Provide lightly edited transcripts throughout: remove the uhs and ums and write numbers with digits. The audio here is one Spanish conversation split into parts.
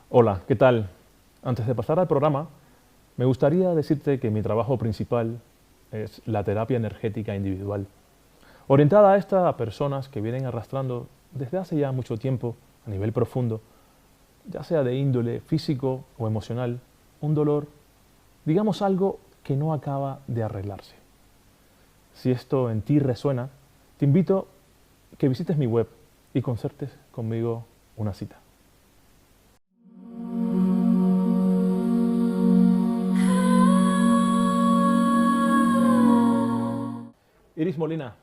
Hola, ¿qué tal? Antes de pasar al programa, me gustaría decirte que mi trabajo principal es la terapia energética individual, orientada a esta a personas que vienen arrastrando desde hace ya mucho tiempo, a nivel profundo, ya sea de índole físico o emocional, un dolor, digamos algo que no acaba de arreglarse. Si esto en ti resuena, te invito a que visites mi web y concertes conmigo una cita. Iris Molina,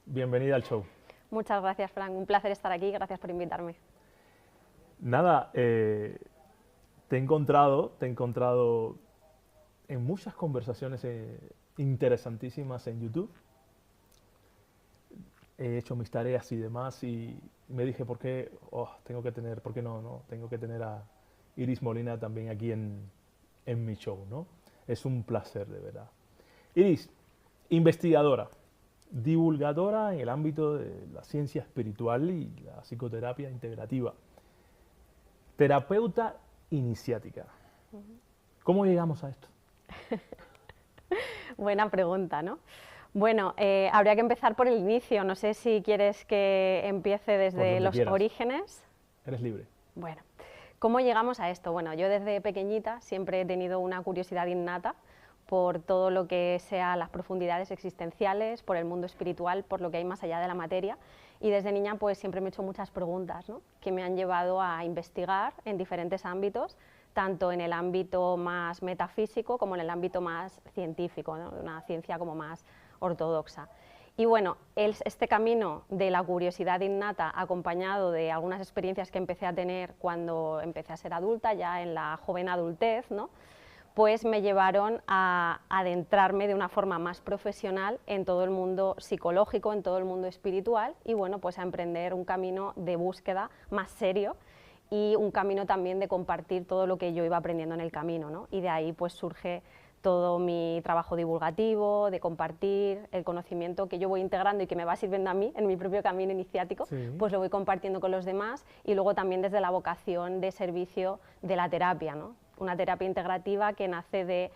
bienvenida al show. Muchas gracias, Frank. Un placer estar aquí. Gracias por invitarme. Nada, te he encontrado en muchas conversaciones interesantísimas en YouTube. He hecho mis tareas y demás y me dije, ¿por qué? ¿Por qué no? Tengo que tener a Iris Molina también aquí en mi show, ¿no? Es un placer, de verdad. Iris, investigadora, divulgadora en el ámbito de la ciencia espiritual y la psicoterapia integrativa, terapeuta iniciática. ¿Cómo llegamos a esto? Buena pregunta, ¿no? Bueno, habría que empezar por el inicio. No sé si quieres que empiece Por desde donde los quieras. orígenes. Eres libre. Bueno, ¿cómo llegamos a esto? Bueno, yo desde pequeñita siempre he tenido una curiosidad innata por todo lo que sea las profundidades existenciales, por el mundo espiritual, por lo que hay más allá de la materia. Y desde niña pues siempre me he hecho muchas preguntas, ¿no?, que me han llevado a investigar en diferentes ámbitos, tanto en el ámbito más metafísico como en el ámbito más científico, ¿no?, una ciencia como más ortodoxa. Y bueno, este camino de la curiosidad innata, acompañado de algunas experiencias que empecé a tener cuando empecé a ser adulta, ya en la joven adultez, ¿no?, pues me llevaron a adentrarme de una forma más profesional en todo el mundo psicológico, en todo el mundo espiritual, y bueno, pues a emprender un camino de búsqueda más serio y un camino también de compartir todo lo que yo iba aprendiendo en el camino, ¿no? Y de ahí pues surge todo mi trabajo divulgativo, de compartir el conocimiento que yo voy integrando y que me va sirviendo a mí en mi propio camino iniciático, Sí. pues lo voy compartiendo con los demás, y luego también desde la vocación de servicio de la terapia, ¿no? Una terapia integrativa que nace de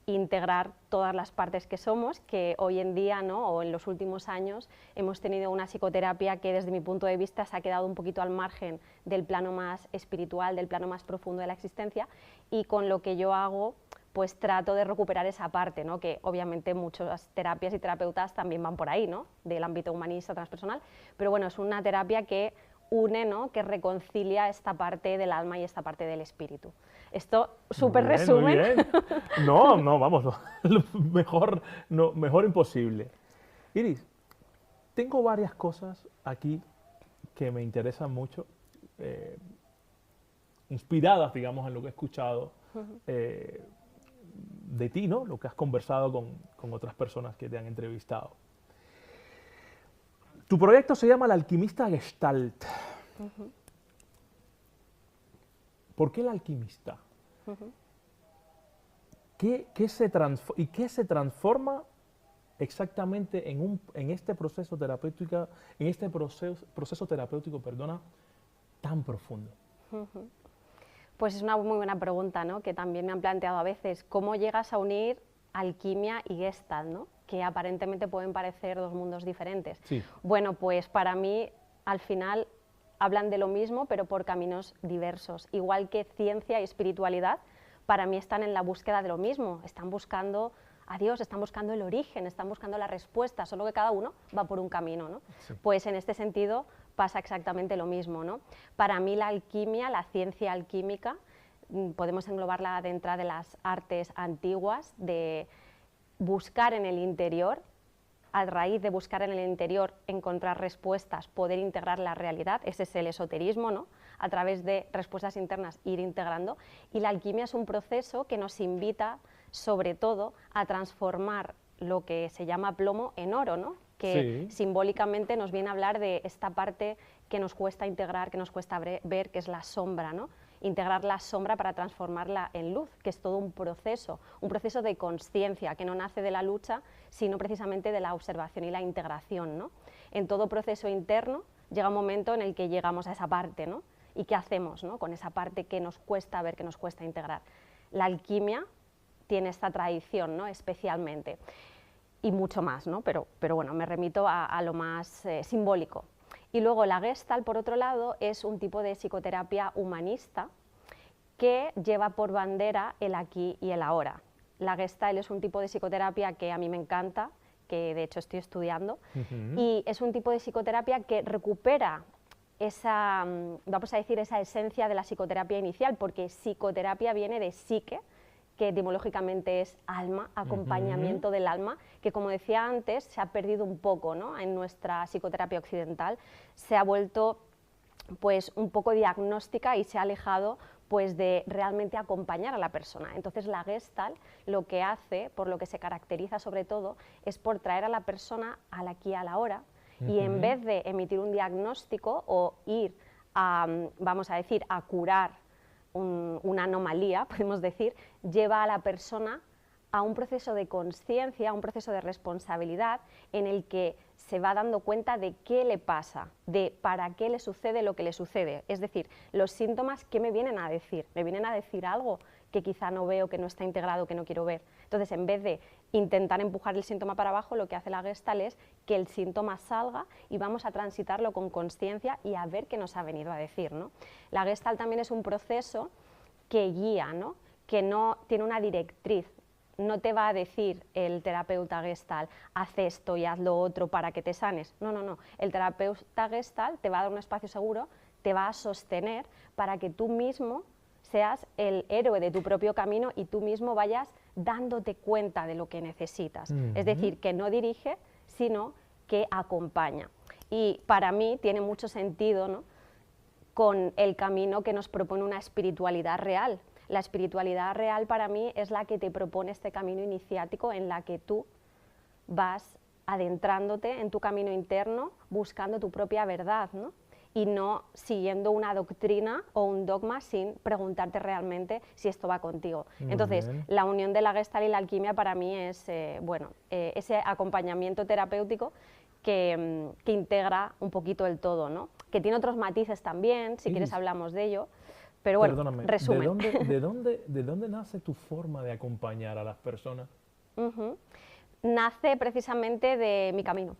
integrar todas las partes que somos, que hoy en día, ¿no?, o en los últimos años hemos tenido una psicoterapia que desde mi punto de vista se ha quedado un poquito al margen del plano más espiritual, del plano más profundo de la existencia, y con lo que yo hago pues trato de recuperar esa parte, ¿no?, que obviamente muchas terapias y terapeutas también van por ahí, ¿no?, del ámbito humanista, transpersonal, pero bueno, es una terapia que une, ¿no?, que reconcilia esta parte del alma y esta parte del espíritu. Esto súper resumen. Muy bien. No, vamos, mejor, no, mejor imposible. Iris, tengo varias cosas aquí que me interesan mucho, inspiradas, digamos, en lo que he escuchado de ti, ¿no? Lo que has conversado con otras personas que te han entrevistado. Tu proyecto se llama El Alquimista Gestalt. ¿Por qué el alquimista? ¿Qué se transforma exactamente en este proceso terapéutico, perdona, tan profundo? Pues es una muy buena pregunta, ¿no?, que también me han planteado a veces. ¿Cómo llegas a unir alquimia y Gestalt, ¿no?, que aparentemente pueden parecer dos mundos diferentes? Sí. Bueno, pues para mí al final hablan de lo mismo, pero por caminos diversos. Igual que ciencia y espiritualidad, para mí están en la búsqueda de lo mismo. Están buscando a Dios, están buscando el origen, están buscando la respuesta, solo que cada uno va por un camino, ¿no? Sí. Pues en este sentido pasa exactamente lo mismo, ¿no? Para mí la alquimia, la ciencia alquímica, podemos englobarla dentro de las artes antiguas, de buscar en el interior, a raíz de buscar en el interior encontrar respuestas, poder integrar la realidad. Ese es el esoterismo, ¿no?, a través de respuestas internas ir integrando, y la alquimia es un proceso que nos invita sobre todo a transformar lo que se llama plomo en oro, ¿no?, que Sí. simbólicamente nos viene a hablar de esta parte que nos cuesta integrar, que nos cuesta ver, que es la sombra, ¿no? Integrar la sombra para transformarla en luz, que es todo un proceso de consciencia que no nace de la lucha, sino precisamente de la observación y la integración, ¿no? En todo proceso interno llega un momento en el que llegamos a esa parte, ¿no?, ¿Y qué hacemos, ¿no?, con esa parte que nos cuesta ver, que nos cuesta integrar? La alquimia tiene esta tradición, ¿no?, especialmente, y mucho más, ¿no?, pero bueno, me remito a lo más simbólico. Y luego la Gestalt, por otro lado, es un tipo de psicoterapia humanista que lleva por bandera el aquí y el ahora. La Gestalt es un tipo de psicoterapia que a mí me encanta, que de hecho estoy estudiando, y es un tipo de psicoterapia que recupera esa, vamos a decir, esa esencia de la psicoterapia inicial, porque psicoterapia viene de psique, que etimológicamente es alma, acompañamiento del alma, que como decía antes, se ha perdido un poco, ¿no?, en nuestra psicoterapia occidental, se ha vuelto pues un poco diagnóstica y se ha alejado pues de realmente acompañar a la persona. Entonces la Gestalt lo que hace, por lo que se caracteriza sobre todo, es por traer a la persona al aquí y a la ahora, y en vez de emitir un diagnóstico o ir a, vamos a decir, a curar una anomalía, podemos decir, lleva a la persona a un proceso de conciencia, a un proceso de responsabilidad en el que se va dando cuenta de qué le pasa, de para qué le sucede lo que le sucede. Es decir, los síntomas, ¿qué me vienen a decir? ¿Me vienen a decir algo que quizá no veo, que no está integrado, que no quiero ver? Entonces, en vez de intentar empujar el síntoma para abajo, lo que hace la Gestalt es que el síntoma salga y vamos a transitarlo con consciencia y a ver qué nos ha venido a decir, ¿no? La Gestalt también es un proceso que guía, ¿no?, que no tiene una directriz. No te va a decir el terapeuta Gestalt, haz esto y haz lo otro para que te sanes. No, no, no. El terapeuta Gestalt te va a dar un espacio seguro, te va a sostener para que tú mismo seas el héroe de tu propio camino y tú mismo vayas dándote cuenta de lo que necesitas. Es decir, que no dirige, sino que acompaña. Y para mí tiene mucho sentido, ¿no?, con el camino que nos propone una espiritualidad real. La espiritualidad real para mí es la que te propone este camino iniciático en la que tú vas adentrándote en tu camino interno, buscando tu propia verdad, ¿no?, y no siguiendo una doctrina o un dogma sin preguntarte realmente si esto va contigo. Entonces, la unión de la Gestalt y la alquimia para mí es ese acompañamiento terapéutico que integra un poquito el todo, ¿no?, que tiene otros matices también, si quieres hablamos de ello. Pero bueno, perdóname, resumen. ¿de dónde nace tu forma de acompañar a las personas? Nace precisamente de mi camino,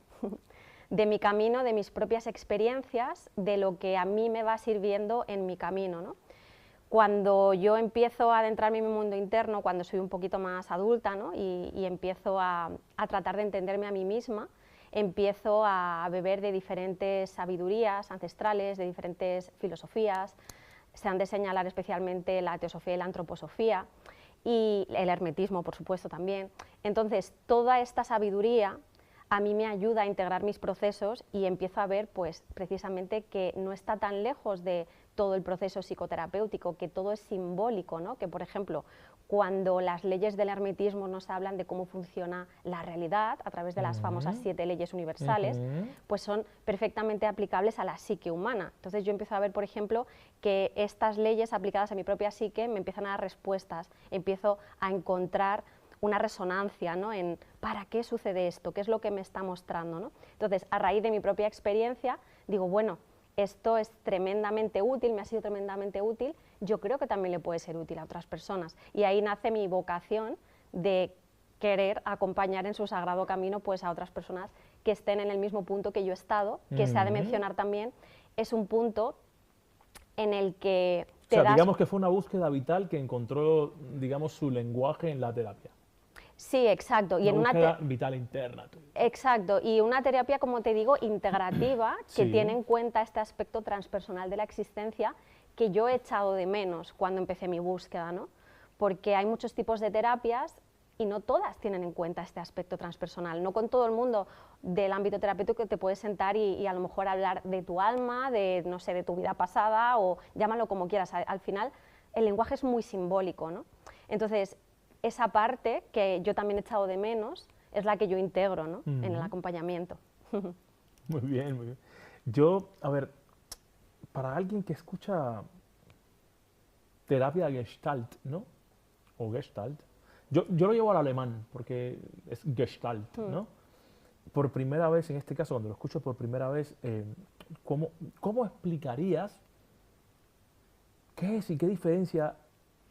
de mi camino, de mis propias experiencias, de lo que a mí me va sirviendo en mi camino, ¿no? Cuando yo empiezo a adentrarme en mi mundo interno, cuando soy un poquito más adulta, ¿no?, y empiezo a tratar de entenderme a mí misma, empiezo a beber de diferentes sabidurías ancestrales, de diferentes filosofías. Se han de señalar especialmente la teosofía y la antroposofía, y el hermetismo, por supuesto, también. Entonces, toda esta sabiduría a mí me ayuda a integrar mis procesos y empiezo a ver, pues, precisamente que no está tan lejos de todo el proceso psicoterapéutico, que todo es simbólico, ¿no? Que, por ejemplo, cuando las leyes del hermetismo nos hablan de cómo funciona la realidad a través de las famosas 7 leyes universales, pues son perfectamente aplicables a la psique humana. Entonces yo empiezo a ver, por ejemplo, que estas leyes aplicadas a mi propia psique me empiezan a dar respuestas, empiezo a encontrar una resonancia, ¿no?, en ¿para qué sucede esto? ¿Qué es lo que me está mostrando, ¿no? Entonces, a raíz de mi propia experiencia, digo, bueno, esto es tremendamente útil, me ha sido tremendamente útil, yo creo que también le puede ser útil a otras personas. Y ahí nace mi vocación de querer acompañar en su sagrado camino pues a otras personas que estén en el mismo punto que yo he estado, que se ha de mencionar también, es un punto en el que te das... digamos que fue una búsqueda vital que encontró, digamos, su lenguaje en la terapia. Sí, exacto. Y en una vital interna. Exacto, y una terapia, como te digo, integrativa, que tiene en cuenta este aspecto transpersonal de la existencia que yo he echado de menos cuando empecé mi búsqueda, ¿no? Porque hay muchos tipos de terapias y no todas tienen en cuenta este aspecto transpersonal. No con todo el mundo del ámbito terapéutico te puedes sentar y a lo mejor hablar de tu alma, de, no sé, de tu vida pasada o llámalo como quieras. Al final, el lenguaje es muy simbólico, ¿no? Entonces, esa parte que yo también he echado de menos es la que yo integro, ¿no?, en el acompañamiento. Muy bien, muy bien. Yo, a ver, para alguien que escucha terapia Gestalt, ¿no?, o Gestalt, yo lo llevo al alemán porque es Gestalt, ¿no? Por primera vez, en este caso, cuando lo escucho por primera vez, ¿cómo explicarías ¿qué es y qué diferencia?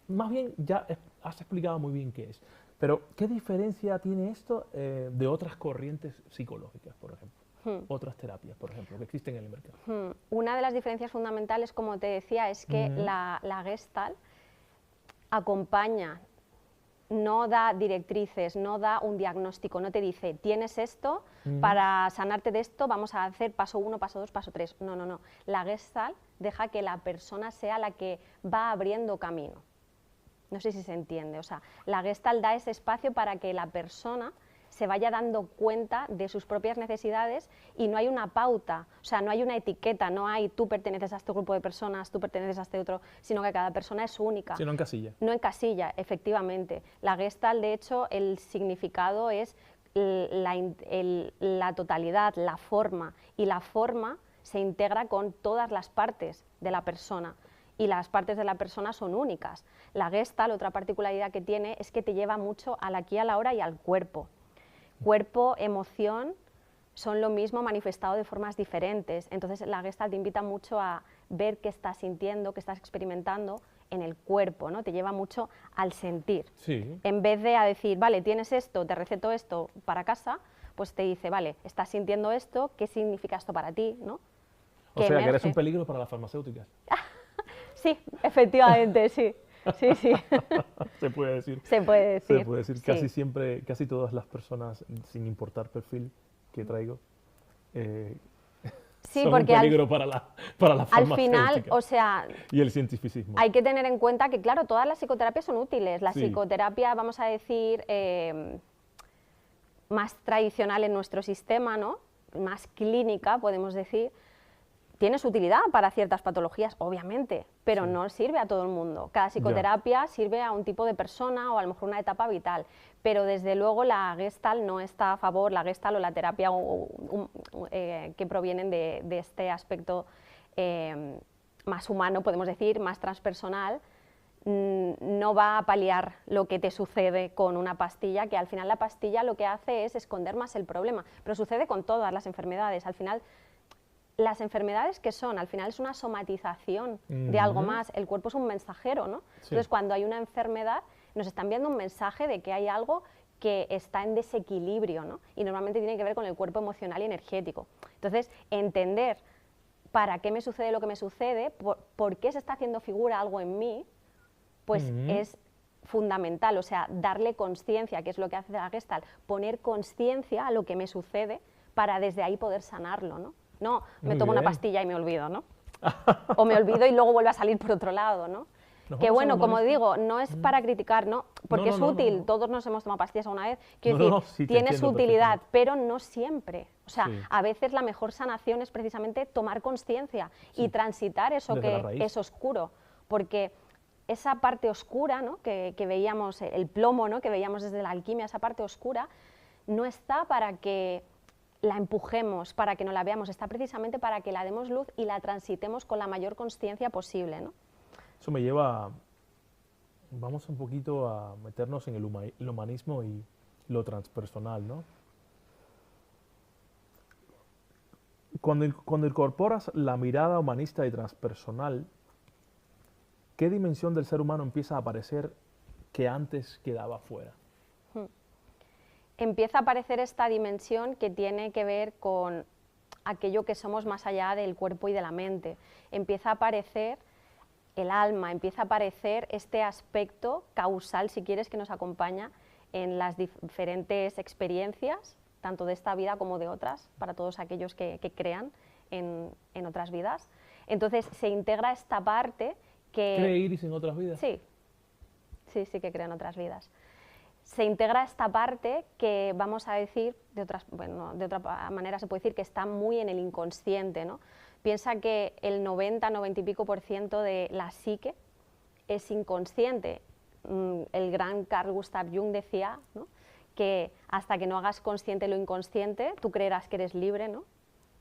Más bien, ya has explicado muy bien qué es, pero ¿qué diferencia tiene esto de otras corrientes psicológicas, por ejemplo? Otras terapias, por ejemplo, que existen en el mercado. Una de las diferencias fundamentales, como te decía, es que la Gestalt acompaña, no da directrices, no da un diagnóstico, no te dice, tienes esto, para sanarte de esto vamos a hacer paso 1, paso 2, paso 3. No, no, no. La Gestalt deja que la persona sea la que va abriendo camino. No sé si se entiende. O sea, la Gestalt da ese espacio para que la persona se vaya dando cuenta de sus propias necesidades y no hay una pauta, o sea, no hay una etiqueta, no hay tú perteneces a este grupo de personas, tú perteneces a este otro, sino que cada persona es única. Sí, no encasilla. No encasilla, efectivamente. La Gestalt, de hecho, el significado es la totalidad, la forma, y la forma se integra con todas las partes de la persona. Y las partes de la persona son únicas. La Gestalt, otra particularidad que tiene, es que te lleva mucho al aquí, a la hora y al cuerpo. Cuerpo, emoción, son lo mismo manifestado de formas diferentes. Entonces la Gestalt te invita mucho a ver qué estás sintiendo, qué estás experimentando en el cuerpo, ¿no? Te lleva mucho al sentir. Sí. En vez de a decir, vale, tienes esto, te receto esto para casa, pues te dice, vale, estás sintiendo esto, ¿qué significa esto para ti, ¿no? O sea, que eres un peligro para las farmacéuticas. Sí, efectivamente, sí. Sí, sí. Se puede decir. Se puede decir. Se puede decir. Sí. Casi siempre, casi todas las personas, sin importar perfil que traigo, sí, son porque un peligro para la farmacéutica. Al final, o sea, y el cientificismo. Hay que tener en cuenta que, claro, todas las psicoterapias son útiles. La Sí. psicoterapia, vamos a decir, más tradicional en nuestro sistema, ¿no? Más clínica, podemos decir, tiene su utilidad para ciertas patologías, obviamente, pero Sí. no sirve a todo el mundo. Cada psicoterapia sirve a un tipo de persona o a lo mejor una etapa vital, pero desde luego la Gestalt no está a favor, la Gestalt o la terapia que provienen de este aspecto más humano, podemos decir, más transpersonal, no va a paliar lo que te sucede con una pastilla, que al final la pastilla lo que hace es esconder más el problema, pero sucede con todas las enfermedades. Al final, las enfermedades que son, al final es una somatización de algo más, el cuerpo es un mensajero, ¿no? Sí. Entonces cuando hay una enfermedad nos están enviando un mensaje de que hay algo que está en desequilibrio, ¿no? Y normalmente tiene que ver con el cuerpo emocional y energético. Entonces, entender para qué me sucede lo que me sucede, por qué se está haciendo figura algo en mí, pues es fundamental, o sea, darle conciencia, que es lo que hace la Gestalt, poner conciencia a lo que me sucede para desde ahí poder sanarlo, ¿no? No, me tomo una pastilla y me olvido, ¿no? O me olvido y luego vuelve a salir por otro lado, ¿no? Que bueno, como digo, no es para criticar, ¿no? Porque es útil, todos nos hemos tomado pastillas alguna vez, quiero decir, sí, tiene su utilidad, pero no siempre. O sea, Sí. a veces la mejor sanación es precisamente tomar conciencia y transitar eso Desde la que raíz. es oscuro, porque esa parte oscura, ¿no? que veíamos, el plomo, ¿no? que veíamos desde la alquimia, esa parte oscura, no está para que la empujemos, para que no la veamos, está precisamente para que la demos luz y la transitemos con la mayor consciencia posible, ¿no? Eso me lleva, vamos un poquito a meternos en el humanismo y lo transpersonal, ¿no? Cuando incorporas la mirada humanista y transpersonal, ¿qué dimensión del ser humano empieza a aparecer que antes quedaba fuera? Empieza a aparecer esta dimensión que tiene que ver con aquello que somos más allá del cuerpo y de la mente. Empieza a aparecer el alma, empieza a aparecer este aspecto causal, si quieres, que nos acompaña en las diferentes experiencias, tanto de esta vida como de otras, para todos aquellos que crean en otras vidas. Entonces se integra esta parte que... ¿Cree Iris en otras vidas? Sí, sí, sí que creo en otras vidas. Se integra esta parte que vamos a decir, de otra manera se puede decir que está muy en el inconsciente, ¿no? Piensa que el 90 y pico % de la psique es inconsciente. El gran Carl Gustav Jung decía, ¿no? que hasta que no hagas consciente lo inconsciente, tú creerás que eres libre, ¿no?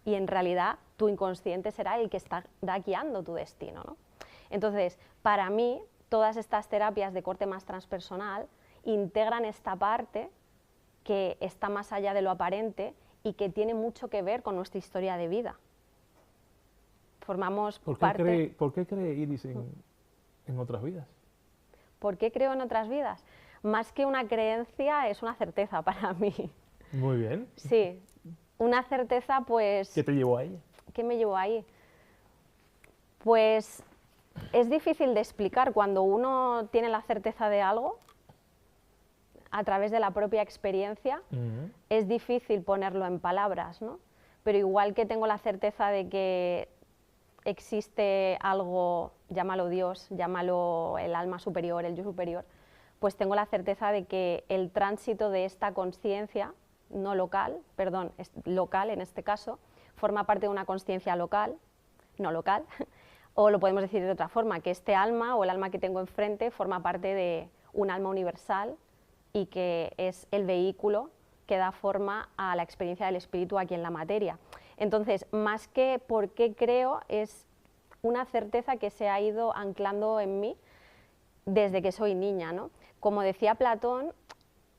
Y en realidad tu inconsciente será el que estará guiando tu destino, ¿no? Entonces, para mí, todas estas terapias de corte más transpersonal integran esta parte que está más allá de lo aparente y que tiene mucho que ver con nuestra historia de vida. Formamos parte... ¿Por qué cree Iris en otras vidas? ¿Por qué creo en otras vidas? Más que una creencia, es una certeza para mí. Muy bien. Sí, una certeza, pues... ¿Qué te llevó a ella? ¿Qué me llevó ahí? Pues es difícil de explicar cuando uno tiene la certeza de algo a través de la propia experiencia. Es difícil ponerlo en palabras, ¿no? Pero igual que tengo la certeza de que existe algo, llámalo Dios, llámalo el alma superior, el yo superior, pues tengo la certeza de que el tránsito de esta consciencia, no local, perdón, es local en este caso, forma parte de una consciencia local, no local, o lo podemos decir de otra forma, que este alma o el alma que tengo enfrente forma parte de un alma universal y que es el vehículo que da forma a la experiencia del espíritu aquí en la materia. Entonces, más que por qué creo, es una certeza que se ha ido anclando en mí desde que soy niña, ¿no? Como decía Platón,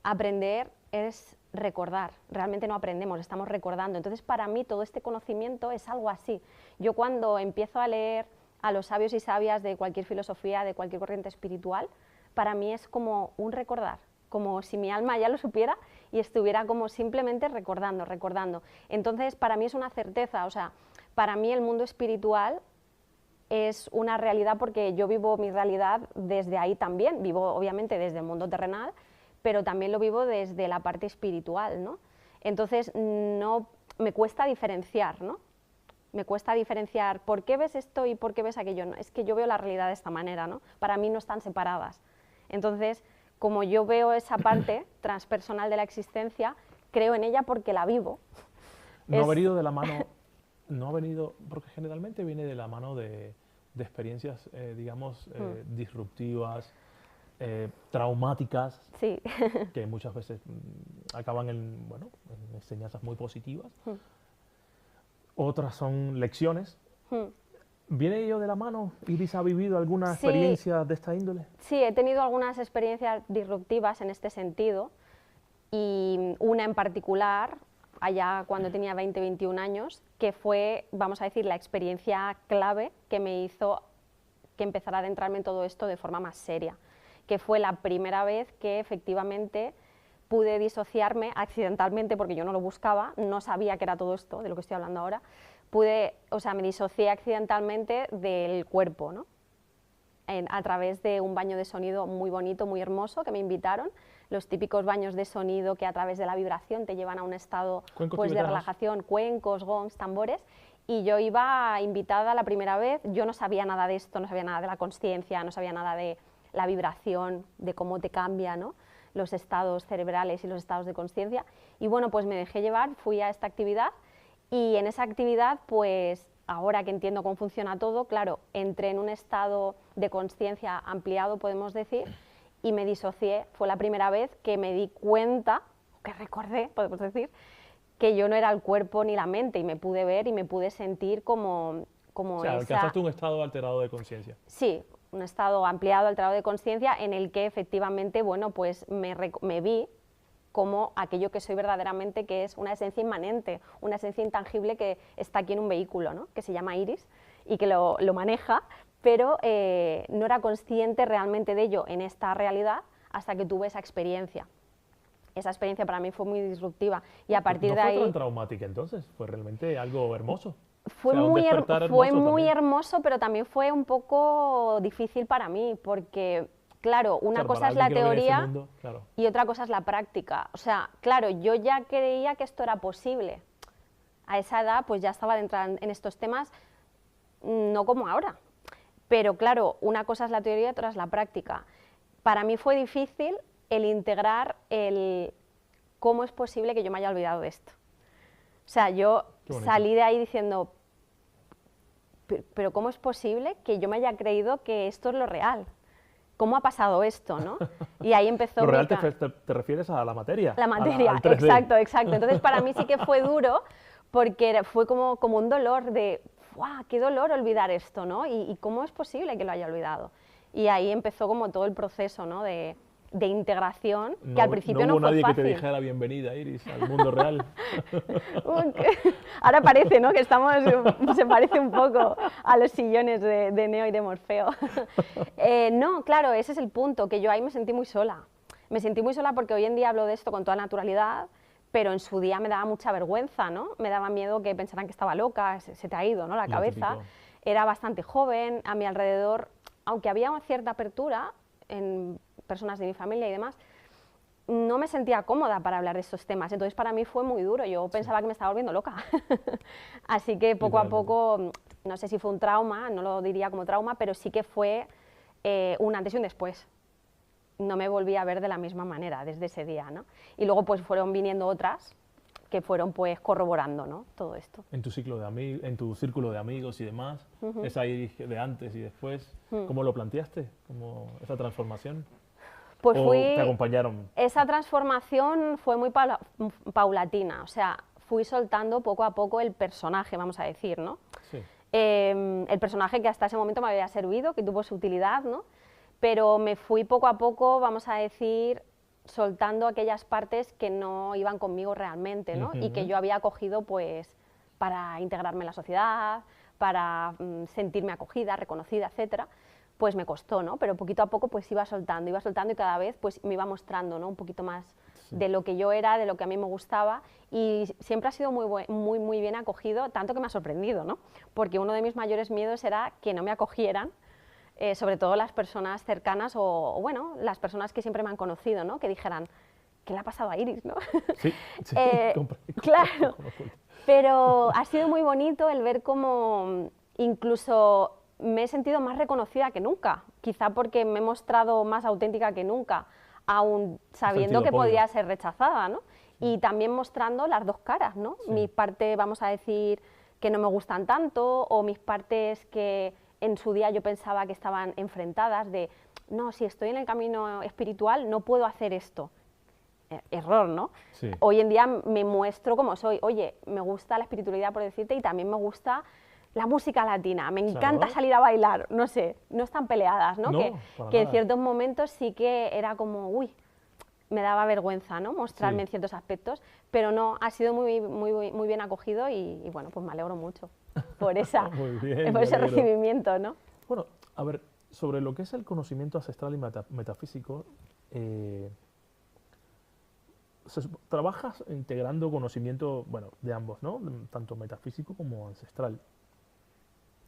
aprender es recordar, realmente no aprendemos, estamos recordando. Entonces, para mí todo este conocimiento es algo así. Yo cuando empiezo a leer a los sabios y sabias de cualquier filosofía, de cualquier corriente espiritual, para mí es como un recordar, como si mi alma ya lo supiera y estuviera como simplemente recordando, recordando. Entonces, para mí es una certeza, o sea, para mí el mundo espiritual es una realidad porque yo vivo mi realidad desde ahí también, vivo obviamente desde el mundo terrenal, pero también lo vivo desde la parte espiritual, ¿no? Entonces, no, me cuesta diferenciar, ¿no? Me cuesta diferenciar por qué ves esto y por qué ves aquello. No, es que yo veo la realidad de esta manera, ¿no? Para mí no están separadas. Entonces, como yo veo esa parte transpersonal de la existencia, creo en ella porque la vivo. No ha venido de la mano, no ha venido, porque generalmente viene de la mano de experiencias, digamos, disruptivas, traumáticas, sí. que muchas veces acaban en, bueno, en enseñanzas muy positivas. Otras son lecciones. ¿Viene ello de la mano? ¿Iris ha vivido alguna experiencia de esta índole? Sí, he tenido algunas experiencias disruptivas en este sentido, y una en particular, allá cuando tenía 20, 21 años, que fue, vamos a decir, la experiencia clave que me hizo que empezara a adentrarme en todo esto de forma más seria, que fue la primera vez que efectivamente pude disociarme accidentalmente, porque yo no lo buscaba, no sabía que era todo esto de lo que estoy hablando ahora, me disocié accidentalmente del cuerpo, ¿no? A través de un baño de sonido muy bonito, muy hermoso, que me invitaron, los típicos baños de sonido que a través de la vibración te llevan a un estado pues, de relajación, cuencos, gongs, tambores, y yo iba invitada la primera vez, yo no sabía nada de esto, no sabía nada de la consciencia, no sabía nada de la vibración, de cómo te cambia, ¿no?, los estados cerebrales y los estados de consciencia, y bueno, pues me dejé llevar, fui a esta actividad, y en esa actividad, pues ahora que entiendo cómo funciona todo, claro, entré en un estado de consciencia ampliado, podemos decir, y me disocié. Fue la primera vez que me di cuenta, que recordé, podemos decir, que yo no era el cuerpo ni la mente, y me pude ver y me pude sentir como o sea, alcanzaste un estado alterado de conciencia. Sí, un estado ampliado, alterado de conciencia, en el que efectivamente, bueno, pues me vi como aquello que soy verdaderamente, que es una esencia inmanente, una esencia intangible que está aquí en un vehículo, ¿no?, que se llama Iris y que lo maneja, pero no era consciente realmente de ello en esta realidad hasta que tuve esa experiencia. Esa experiencia para mí fue muy disruptiva y a partir de ahí... ¿No fue tan traumática entonces? Fue realmente algo hermoso. Fue muy hermoso, pero también fue un poco difícil para mí, porque... Claro, una cosa es la teoría y otra cosa es la práctica. O sea, claro, yo ya creía que esto era posible. A esa edad pues ya estaba adentrada en estos temas, no como ahora. Pero claro, una cosa es la teoría y otra es la práctica. Para mí fue difícil el integrar el cómo es posible que yo me haya olvidado de esto. O sea, yo salí de ahí diciendo, pero ¿cómo es posible que yo me haya creído que esto es lo real? ¿Cómo ha pasado esto, no? Y ahí empezó... ¿Lo real te refieres a la materia? La materia, exacto, exacto. Entonces para mí sí que fue duro, porque fue como un dolor de, ¡guau!, qué dolor olvidar esto, ¿no? Y cómo es posible que lo haya olvidado. Y ahí empezó como todo el proceso, ¿no?, de de integración que al principio no hubo fue nadie fácil. que te dijera bienvenida, Iris, al mundo real. Ahora parece, ¿no?, que estamos, se parece un poco a los sillones de Neo y de Morfeo. No, claro, ese es el punto, que yo ahí me sentí muy sola. Me sentí muy sola porque hoy en día hablo de esto con toda naturalidad, pero en su día me daba mucha vergüenza, ¿no? Me daba miedo que pensaran que estaba loca, se te ha ido, ¿no?, la cabeza. Típico. Era bastante joven, a mi alrededor, aunque había una cierta apertura en personas de mi familia y demás, no me sentía cómoda para hablar de estos temas, entonces para mí fue muy duro, yo pensaba que me estaba volviendo loca. Así que poco a poco, no sé si fue un trauma, no lo diría como trauma, pero sí que fue un antes y un después. No me volví a ver de la misma manera desde ese día, ¿no? Y luego pues fueron viniendo otras que fueron pues corroborando, ¿no?, todo esto. En tu en tu círculo de amigos y demás, esa Iris de antes y después, ¿cómo lo planteaste? ¿Cómo esa transformación? Pues ¿O te acompañaron? Esa transformación fue muy paulatina, o sea, fui soltando poco a poco el personaje, vamos a decir, ¿no? Sí. El personaje que hasta ese momento me había servido, que tuvo su utilidad, ¿no? Pero me fui poco a poco, vamos a decir, soltando aquellas partes que no iban conmigo realmente, ¿no? Y que yo había cogido pues para integrarme en la sociedad, para sentirme acogida, reconocida, etcétera. Pues me costó, ¿no? Pero poquito a poco pues iba soltando y cada vez pues me iba mostrando, ¿no?, un poquito más de lo que yo era, de lo que a mí me gustaba, y siempre ha sido muy bien acogido, tanto que me ha sorprendido, ¿no? Porque uno de mis mayores miedos era que no me acogieran, sobre todo las personas cercanas o, bueno, las personas que siempre me han conocido, ¿no?, que dijeran, ¿qué le ha pasado a Iris?, ¿no? Sí, sí, claro, pero ha sido muy bonito el ver cómo incluso me he sentido más reconocida que nunca, quizá porque me he mostrado más auténtica que nunca, aún sabiendo que podía ser rechazada, ¿no? Y también mostrando las dos caras, ¿no? Sí. Mi parte, vamos a decir, que no me gustan tanto, o mis partes que en su día yo pensaba que estaban enfrentadas, de, no, si estoy en el camino espiritual no puedo hacer esto. Error, ¿no? Sí. Hoy en día me muestro como soy. Oye, me gusta la espiritualidad, por decirte, y también me gusta la música latina, me encanta salir a bailar, no sé, no están peleadas, ¿no? Que en ciertos momentos sí que era como, uy, me daba vergüenza, ¿no?, mostrarme en ciertos aspectos, pero no, ha sido muy bien acogido y bueno, pues me alegro mucho por, por ese recibimiento, ¿no? Bueno, a ver, sobre lo que es el conocimiento ancestral y metafísico, trabajas integrando conocimiento, bueno, de ambos, ¿no?, tanto metafísico como ancestral.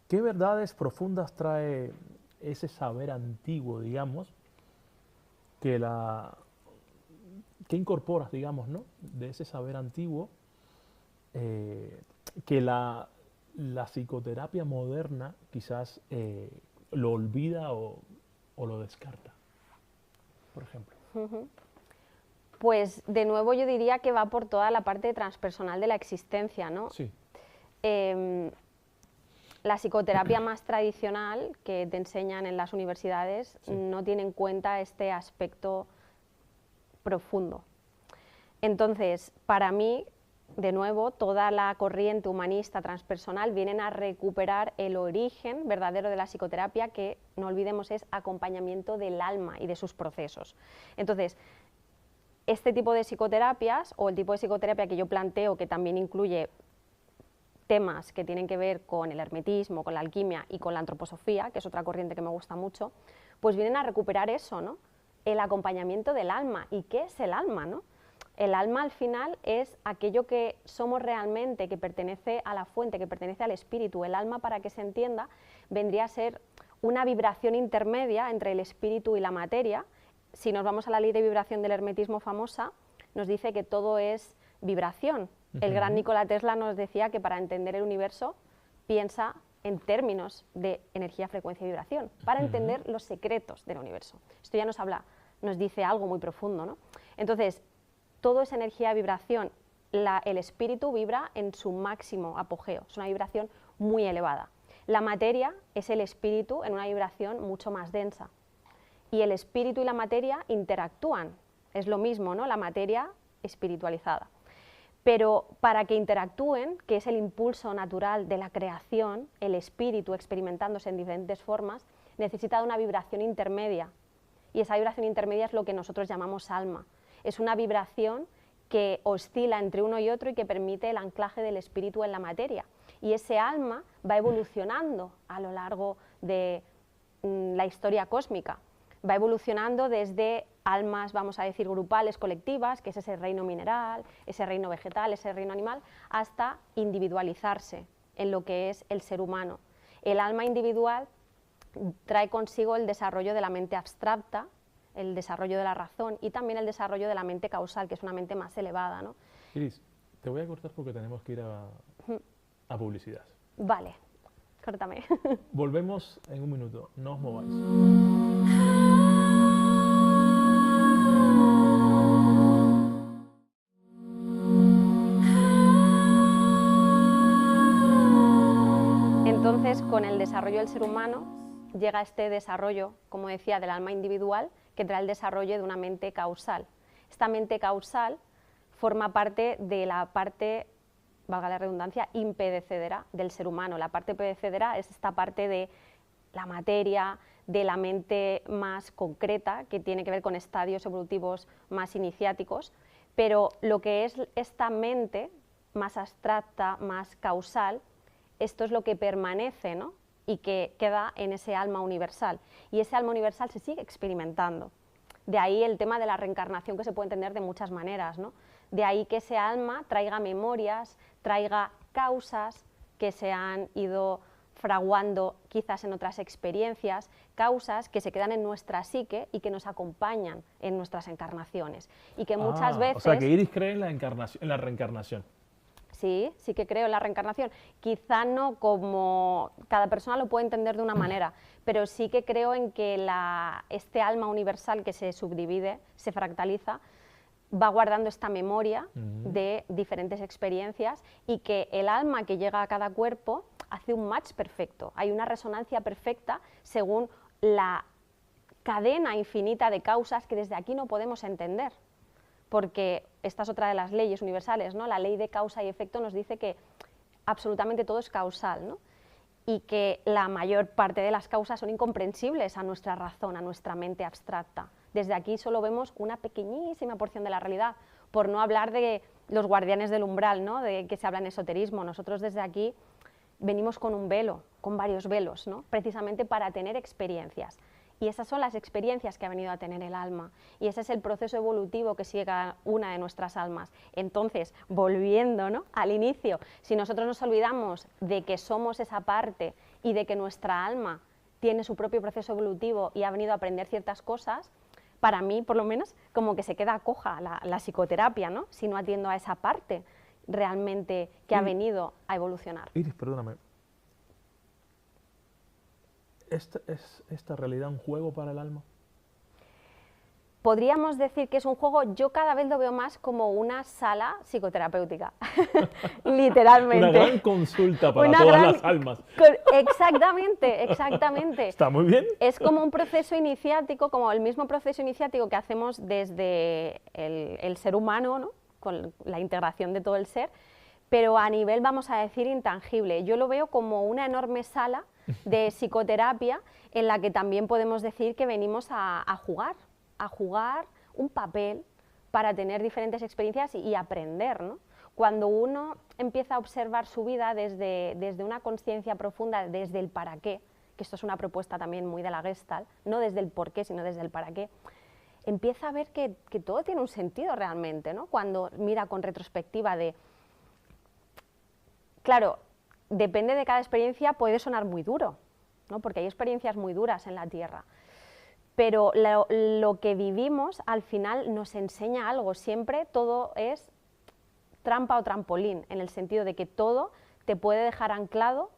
¿Qué verdades profundas trae ese saber antiguo, digamos, que incorporas, digamos, ¿no?, de ese saber antiguo que la psicoterapia moderna quizás lo olvida o lo descarta, por ejemplo? Pues de nuevo yo diría que va por toda la parte transpersonal de la existencia, ¿no? Sí. La psicoterapia más tradicional que te enseñan en las universidades no tiene en cuenta este aspecto profundo. Entonces, para mí, de nuevo, toda la corriente humanista transpersonal vienen a recuperar el origen verdadero de la psicoterapia, que, no olvidemos, es acompañamiento del alma y de sus procesos. Entonces, este tipo de psicoterapias, o el tipo de psicoterapia que yo planteo, que también incluye temas que tienen que ver con el hermetismo, con la alquimia y con la antroposofía, que es otra corriente que me gusta mucho, pues vienen a recuperar eso, ¿no?, el acompañamiento del alma. ¿Y qué es el alma, no? El alma al final es aquello que somos realmente, que pertenece a la fuente, que pertenece al espíritu. El alma, para que se entienda, vendría a ser una vibración intermedia entre el espíritu y la materia. Si nos vamos a la ley de vibración del hermetismo famosa, nos dice que todo es vibración. El gran Nikola Tesla nos decía que para entender el universo piensa en términos de energía, frecuencia y vibración, para entender los secretos del universo. Esto ya nos dice algo muy profundo, ¿no? Entonces, todo es energía, vibración. El espíritu vibra en su máximo apogeo, es una vibración muy elevada. La materia es el espíritu en una vibración mucho más densa. Y el espíritu y la materia interactúan, es lo mismo, ¿no?, la materia espiritualizada. Pero para que interactúen, que es el impulso natural de la creación, el espíritu experimentándose en diferentes formas, necesita una vibración intermedia. y esa vibración intermedia es lo que nosotros llamamos alma. Es una vibración que oscila entre uno y otro y que permite el anclaje del espíritu en la materia. Y ese alma va evolucionando a lo largo de la historia cósmica. Va evolucionando desde almas, vamos a decir, grupales, colectivas, que es ese reino mineral, ese reino vegetal, ese reino animal, hasta individualizarse en lo que es el ser humano. El alma individual trae consigo el desarrollo de la mente abstracta, el desarrollo de la razón y también el desarrollo de la mente causal, que es una mente más elevada, ¿no? Iris, te voy a cortar porque tenemos que ir a publicidad. Vale, córtame. Volvemos en un minuto, no os mováis. Entonces, con el desarrollo del ser humano, llega este desarrollo, como decía, del alma individual, que trae el desarrollo de una mente causal. Esta mente causal forma parte de la parte, valga la redundancia, impedecedera del ser humano. La parte pedecedera es esta parte de la materia, de la mente más concreta, que tiene que ver con estadios evolutivos más iniciáticos, pero lo que es esta mente más abstracta, más causal, esto es lo que permanece, ¿no? Y que queda en ese alma universal. Y ese alma universal se sigue experimentando. De ahí el tema de la reencarnación, que se puede entender de muchas maneras, ¿no? De ahí que ese alma traiga memorias, traiga causas que se han ido fraguando quizás en otras experiencias, causas que se quedan en nuestra psique y que nos acompañan en nuestras encarnaciones. Y que muchas veces... O sea, que Iris cree en la reencarnación. Sí, sí que creo en la reencarnación. Quizá no como cada persona lo puede entender de una manera, pero sí que creo en que este alma universal que se subdivide, se fractaliza, va guardando esta memoria de diferentes experiencias y que el alma que llega a cada cuerpo hace un match perfecto. Hay una resonancia perfecta según la cadena infinita de causas que desde aquí no podemos entender. Porque esta es otra de las leyes universales, ¿no? La ley de causa y efecto nos dice que absolutamente todo es causal, ¿no? Y que la mayor parte de las causas son incomprensibles a nuestra razón, a nuestra mente abstracta. Desde aquí solo vemos una pequeñísima porción de la realidad, por no hablar de los guardianes del umbral, ¿no? De que se habla en esoterismo. Nosotros desde aquí venimos con un velo, con varios velos, ¿no? Precisamente para tener experiencias. Y esas son las experiencias que ha venido a tener el alma. Y ese es el proceso evolutivo que sigue cada una de nuestras almas. Entonces, volviendo, ¿no?, al inicio, si nosotros nos olvidamos de que somos esa parte y de que nuestra alma tiene su propio proceso evolutivo y ha venido a aprender ciertas cosas, para mí, por lo menos, como que se queda coja la psicoterapia, ¿no?, si no atiendo a esa parte realmente que ha venido a evolucionar. Iris, perdóname. ¿Es esta realidad un juego para el alma? Podríamos decir que es un juego, yo cada vez lo veo más como una sala psicoterapéutica, literalmente. Una gran consulta para todas las almas. Exactamente, exactamente. Está muy bien. Es como un proceso iniciático, como el mismo proceso iniciático que hacemos desde el ser humano, ¿no?, con la integración de todo el ser, pero a nivel, vamos a decir, intangible. Yo lo veo como una enorme sala de psicoterapia en la que también podemos decir que venimos a jugar un papel para tener diferentes experiencias y aprender, ¿no? Cuando uno empieza a observar su vida desde una conciencia profunda, desde el para qué, que esto es una propuesta también muy de la Gestalt, no desde el por qué, sino desde el para qué, empieza a ver que todo tiene un sentido realmente, ¿no? Cuando mira con retrospectiva de... Claro, depende de cada experiencia, puede sonar muy duro, ¿no?, porque hay experiencias muy duras en la Tierra, pero lo que vivimos al final nos enseña algo. Siempre todo es trampa o trampolín, en el sentido de que todo te puede dejar anclado,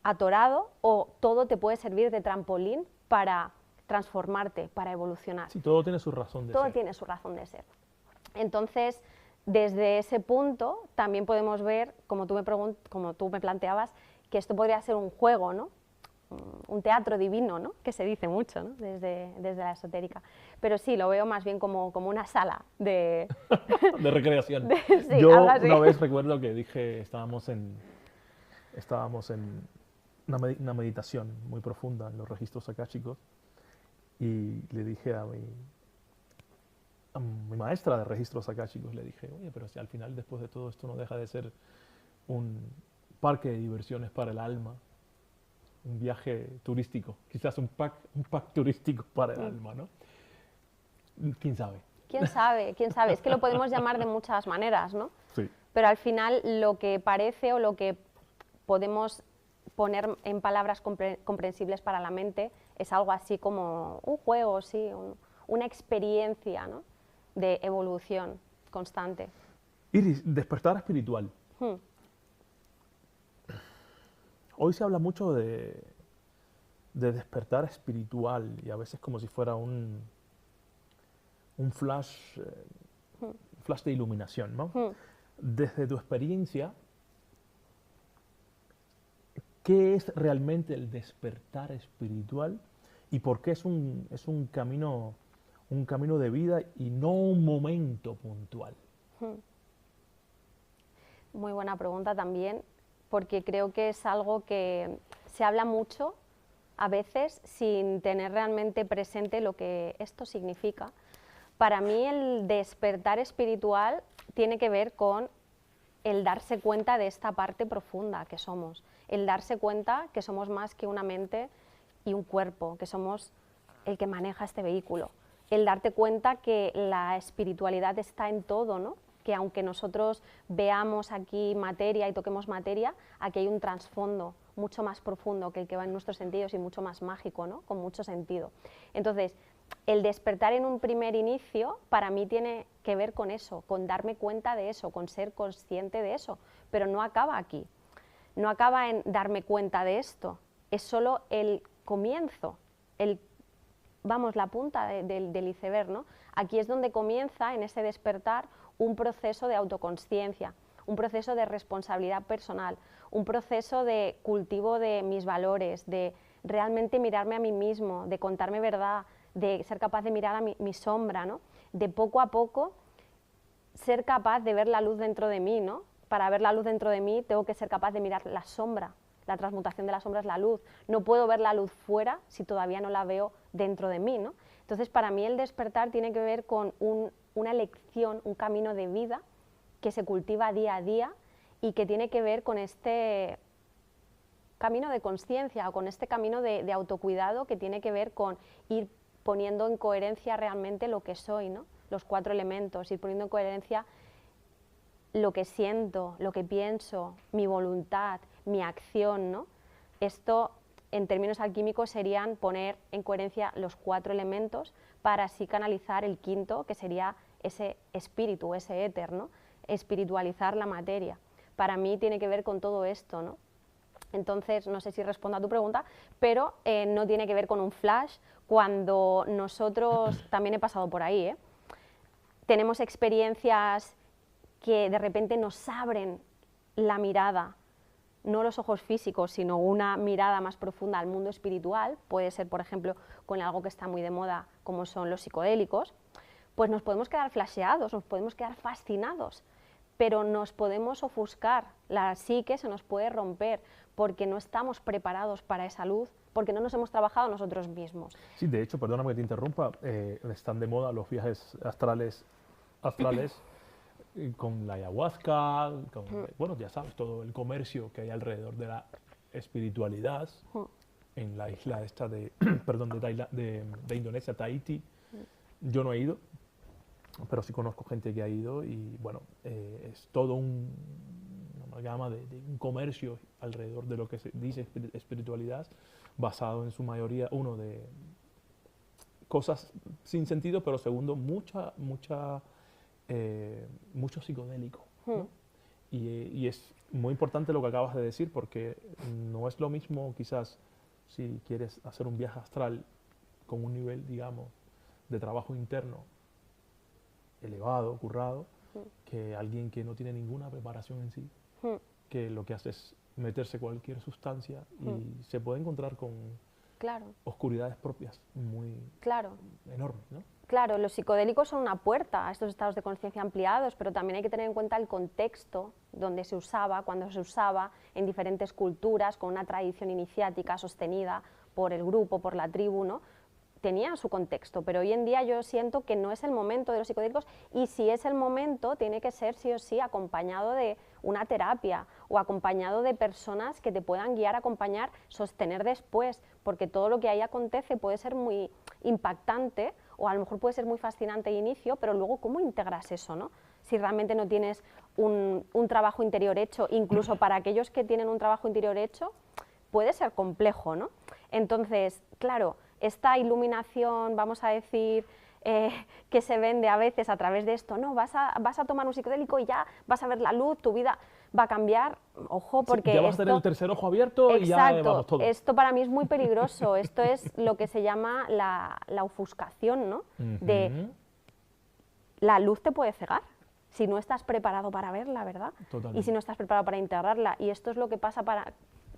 atorado, o todo te puede servir de trampolín para transformarte, para evolucionar. Sí, todo tiene su razón de ser. Todo tiene su razón de ser. Entonces, desde ese punto también podemos ver, como tú me planteabas, que esto podría ser un juego, ¿no?, un teatro divino, ¿no?, que se dice mucho, ¿no?, desde la esotérica. Pero sí, lo veo más bien como una sala de... de recreación. Sí, yo algo así. Una vez recuerdo que dije, estábamos en una meditación muy profunda en los registros akáshicos, Y le dije a mi maestra de registros akáshicos, le dije, oye, pero si al final después de todo esto no deja de ser un parque de diversiones para el alma, un viaje turístico, quizás un pack turístico para el alma, ¿no? ¿Quién sabe? ¿Quién sabe? ¿Quién sabe? Es que lo podemos llamar de muchas maneras, ¿no? Sí. Pero al final lo que parece o lo que podemos poner en palabras comprensibles para la mente es algo así como un juego, sí, una experiencia, ¿no?, de evolución constante. Iris, despertar espiritual. Hoy se habla mucho de despertar espiritual y a veces como si fuera un flash, flash de iluminación, ¿no? Desde tu experiencia, ¿qué es realmente el despertar espiritual y por qué es un camino de vida y no un momento puntual? Muy buena pregunta también, porque creo que es algo que se habla mucho a veces sin tener realmente presente lo que esto significa. Para mí el despertar espiritual tiene que ver con el darse cuenta de esta parte profunda que somos, el darse cuenta que somos más que una mente y un cuerpo, que somos el que maneja este vehículo, el darte cuenta que la espiritualidad está en todo, ¿no?, que aunque nosotros veamos aquí materia y toquemos materia, aquí hay un trasfondo mucho más profundo que el que va en nuestros sentidos y mucho más mágico, ¿no?, con mucho sentido. Entonces, el despertar en un primer inicio para mí tiene que ver con eso, con darme cuenta de eso, con ser consciente de eso, pero no acaba aquí, no acaba en darme cuenta de esto, es solo el comienzo, la punta del iceberg, ¿no? Aquí es donde comienza, en ese despertar, un proceso de autoconsciencia, un proceso de responsabilidad personal, un proceso de cultivo de mis valores, de realmente mirarme a mí mismo, de contarme verdad, de ser capaz de mirar a mi sombra, ¿no?, de poco a poco ser capaz de ver la luz dentro de mí, ¿no? Para ver la luz dentro de mí tengo que ser capaz de mirar la sombra. La transmutación de la sombra es la luz. No puedo ver la luz fuera si todavía no la veo dentro de mí, ¿no? Entonces, para mí el despertar tiene que ver con una elección, un camino de vida que se cultiva día a día y que tiene que ver con este camino de conciencia o con este camino de autocuidado que tiene que ver con ir poniendo en coherencia realmente lo que soy, ¿no?, los 4 elementos, ir poniendo en coherencia lo que siento, lo que pienso, mi voluntad, mi acción, ¿no? Esto, en términos alquímicos, serían poner en coherencia los 4 elementos para así canalizar el quinto, que sería ese espíritu, ese éter, ¿no?, espiritualizar la materia. Para mí tiene que ver con todo esto, ¿no? Entonces, no sé si respondo a tu pregunta, pero no tiene que ver con un flash. Cuando nosotros, también he pasado por ahí, tenemos experiencias que de repente nos abren la mirada, no los ojos físicos, sino una mirada más profunda al mundo espiritual, puede ser, por ejemplo, con algo que está muy de moda, como son los psicodélicos, pues nos podemos quedar flasheados, nos podemos quedar fascinados, pero nos podemos ofuscar, la psique se nos puede romper, porque no estamos preparados para esa luz, porque no nos hemos trabajado nosotros mismos. Sí, de hecho, perdóname que te interrumpa, están de moda los viajes astrales con la ayahuasca, bueno, ya sabes, todo el comercio que hay alrededor de la espiritualidad en la isla esta de, perdón, de Indonesia, Tahití. Yo no he ido, pero sí conozco gente que ha ido y bueno, es todo una amalgama de un comercio alrededor de lo que se dice espiritualidad, basado en su mayoría, uno, de cosas sin sentido, pero segundo, mucho psicodélico, ¿no? Y es muy importante lo que acabas de decir, porque no es lo mismo quizás si quieres hacer un viaje astral con un nivel, digamos, de trabajo interno elevado, currado, que alguien que no tiene ninguna preparación en sí, que lo que hace es meterse cualquier sustancia y se puede encontrar con oscuridades propias muy enormes, ¿no? Claro, los psicodélicos son una puerta a estos estados de conciencia ampliados, pero también hay que tener en cuenta el contexto donde se usaba, cuando se usaba, en diferentes culturas, con una tradición iniciática sostenida por el grupo, por la tribu, ¿no? tenían su contexto, pero hoy en día yo siento que no es el momento de los psicodélicos, y si es el momento tiene que ser sí o sí acompañado de una terapia o acompañado de personas que te puedan guiar, acompañar, sostener después, porque todo lo que ahí acontece puede ser muy impactante o a lo mejor puede ser muy fascinante de inicio, pero luego ¿cómo integras eso, no? Si realmente no tienes un trabajo interior hecho, incluso para aquellos que tienen un trabajo interior hecho, puede ser complejo, ¿no? Entonces, claro, esta iluminación, vamos a decir, que se vende a veces a través de esto, no, vas a tomar un psicodélico y ya vas a ver la luz, tu vida va a cambiar, ojo, porque sí, ya vas a tener el tercer ojo abierto y ya vamos todo. Esto para mí es muy peligroso, esto es lo que se llama la ofuscación, ¿no? De la luz te puede cegar si no estás preparado para verla, ¿verdad? Totalmente. Y si no estás preparado para integrarla, y esto es lo que pasa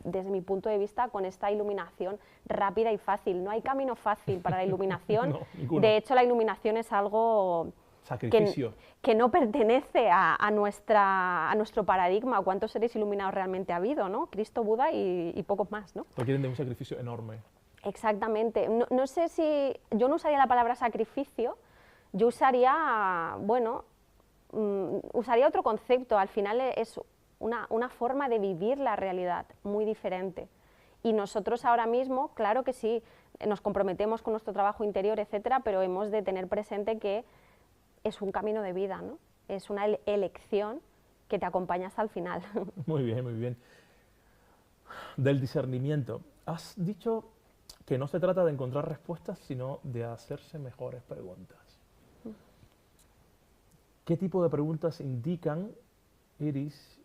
desde mi punto de vista, con esta iluminación rápida y fácil. No hay camino fácil para la iluminación. No, ninguno. De hecho, la iluminación es algo sacrificio que no pertenece a nuestro paradigma. ¿Cuántos seres iluminados realmente ha habido, ¿no? Cristo, Buda y pocos más, ¿no? Requieren de un sacrificio enorme. Exactamente. No sé si... Yo no usaría la palabra sacrificio, yo usaría, bueno, usaría otro concepto. Al final es una forma de vivir la realidad muy diferente. Y nosotros ahora mismo, claro que sí, nos comprometemos con nuestro trabajo interior, etcétera, pero hemos de tener presente que es un camino de vida, ¿no? Es una elección que te acompaña hasta el final. Muy bien, muy bien. Del discernimiento, has dicho que no se trata de encontrar respuestas, sino de hacerse mejores preguntas. ¿Qué tipo de preguntas indican, Iris,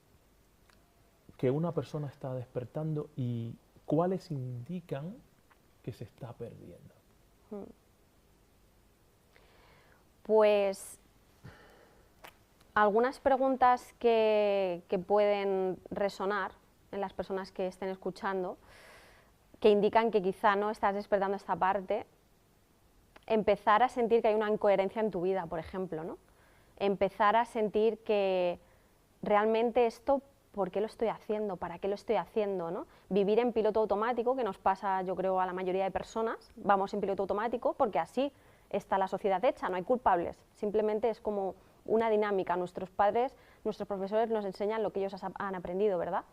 que una persona está despertando y cuáles indican que se está perdiendo? Pues algunas preguntas que pueden resonar en las personas que estén escuchando, que indican que quizá no estás despertando esta parte, empezar a sentir que hay una incoherencia en tu vida, por ejemplo, ¿no? Empezar a sentir que realmente esto, ¿por qué lo estoy haciendo? ¿Para qué lo estoy haciendo, ¿no? Vivir en piloto automático, que nos pasa, yo creo, a la mayoría de personas, vamos en piloto automático porque así está la sociedad hecha, no hay culpables, simplemente es como una dinámica. Nuestros padres, nuestros profesores nos enseñan lo que ellos han aprendido, ¿verdad?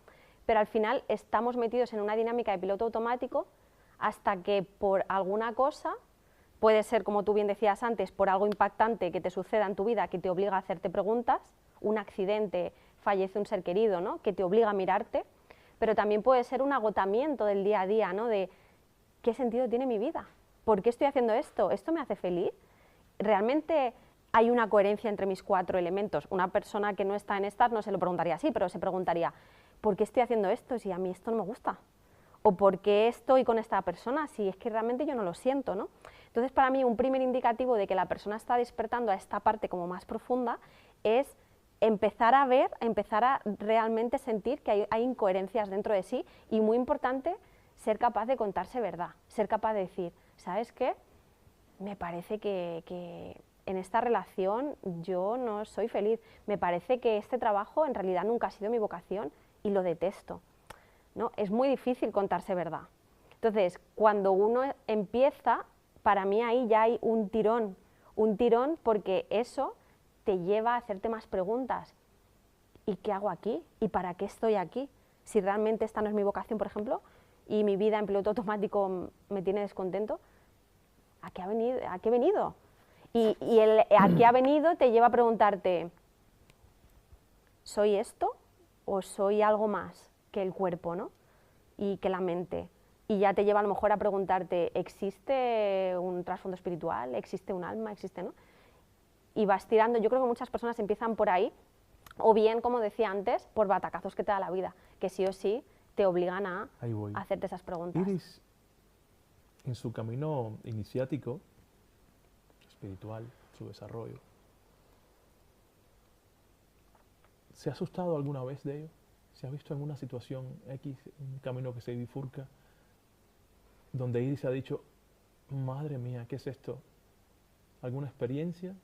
Pero al final estamos metidos en una dinámica de piloto automático hasta que por alguna cosa, puede ser, como tú bien decías antes, por algo impactante que te suceda en tu vida que te obliga a hacerte preguntas, un accidente, fallece un ser querido, ¿no? Que te obliga a mirarte, pero también puede ser un agotamiento del día a día, ¿no? De ¿qué sentido tiene mi vida? ¿Por qué estoy haciendo esto? ¿Esto me hace feliz? ¿Realmente hay una coherencia entre mis 4 elementos? Una persona que no está en estas no se lo preguntaría así, pero se preguntaría, ¿por qué estoy haciendo esto si a mí esto no me gusta? ¿O por qué estoy con esta persona si es que realmente yo no lo siento, ¿no? Entonces, para mí, un primer indicativo de que la persona está despertando a esta parte como más profunda es empezar a ver, empezar a realmente sentir que hay incoherencias dentro de sí, y muy importante, ser capaz de contarse verdad, ser capaz de decir, ¿sabes qué? Me parece que en esta relación yo no soy feliz, me parece que este trabajo en realidad nunca ha sido mi vocación y lo detesto, ¿no? Es muy difícil contarse verdad. Entonces, cuando uno empieza, para mí ahí ya hay un tirón porque eso te lleva a hacerte más preguntas. ¿Y qué hago aquí? ¿Y para qué estoy aquí? Si realmente esta no es mi vocación, por ejemplo, y mi vida en piloto automático me tiene descontento, ¿a qué he venido? Y el a qué ha venido te lleva a preguntarte, ¿soy esto o soy algo más que el cuerpo, ¿no? Y que la mente? Y ya te lleva a lo mejor a preguntarte, ¿existe un trasfondo espiritual? ¿Existe un alma? ¿Existe, no? Y vas tirando. Yo creo que muchas personas empiezan por ahí, o bien, como decía antes, por batacazos que te da la vida, que sí o sí te obligan a hacerte esas preguntas. Iris, en su camino iniciático, espiritual, su desarrollo, ¿se ha asustado alguna vez de ello? ¿Se ha visto en una situación X, un camino que se bifurca, donde Iris ha dicho, madre mía, ¿qué es esto? ¿Alguna experiencia?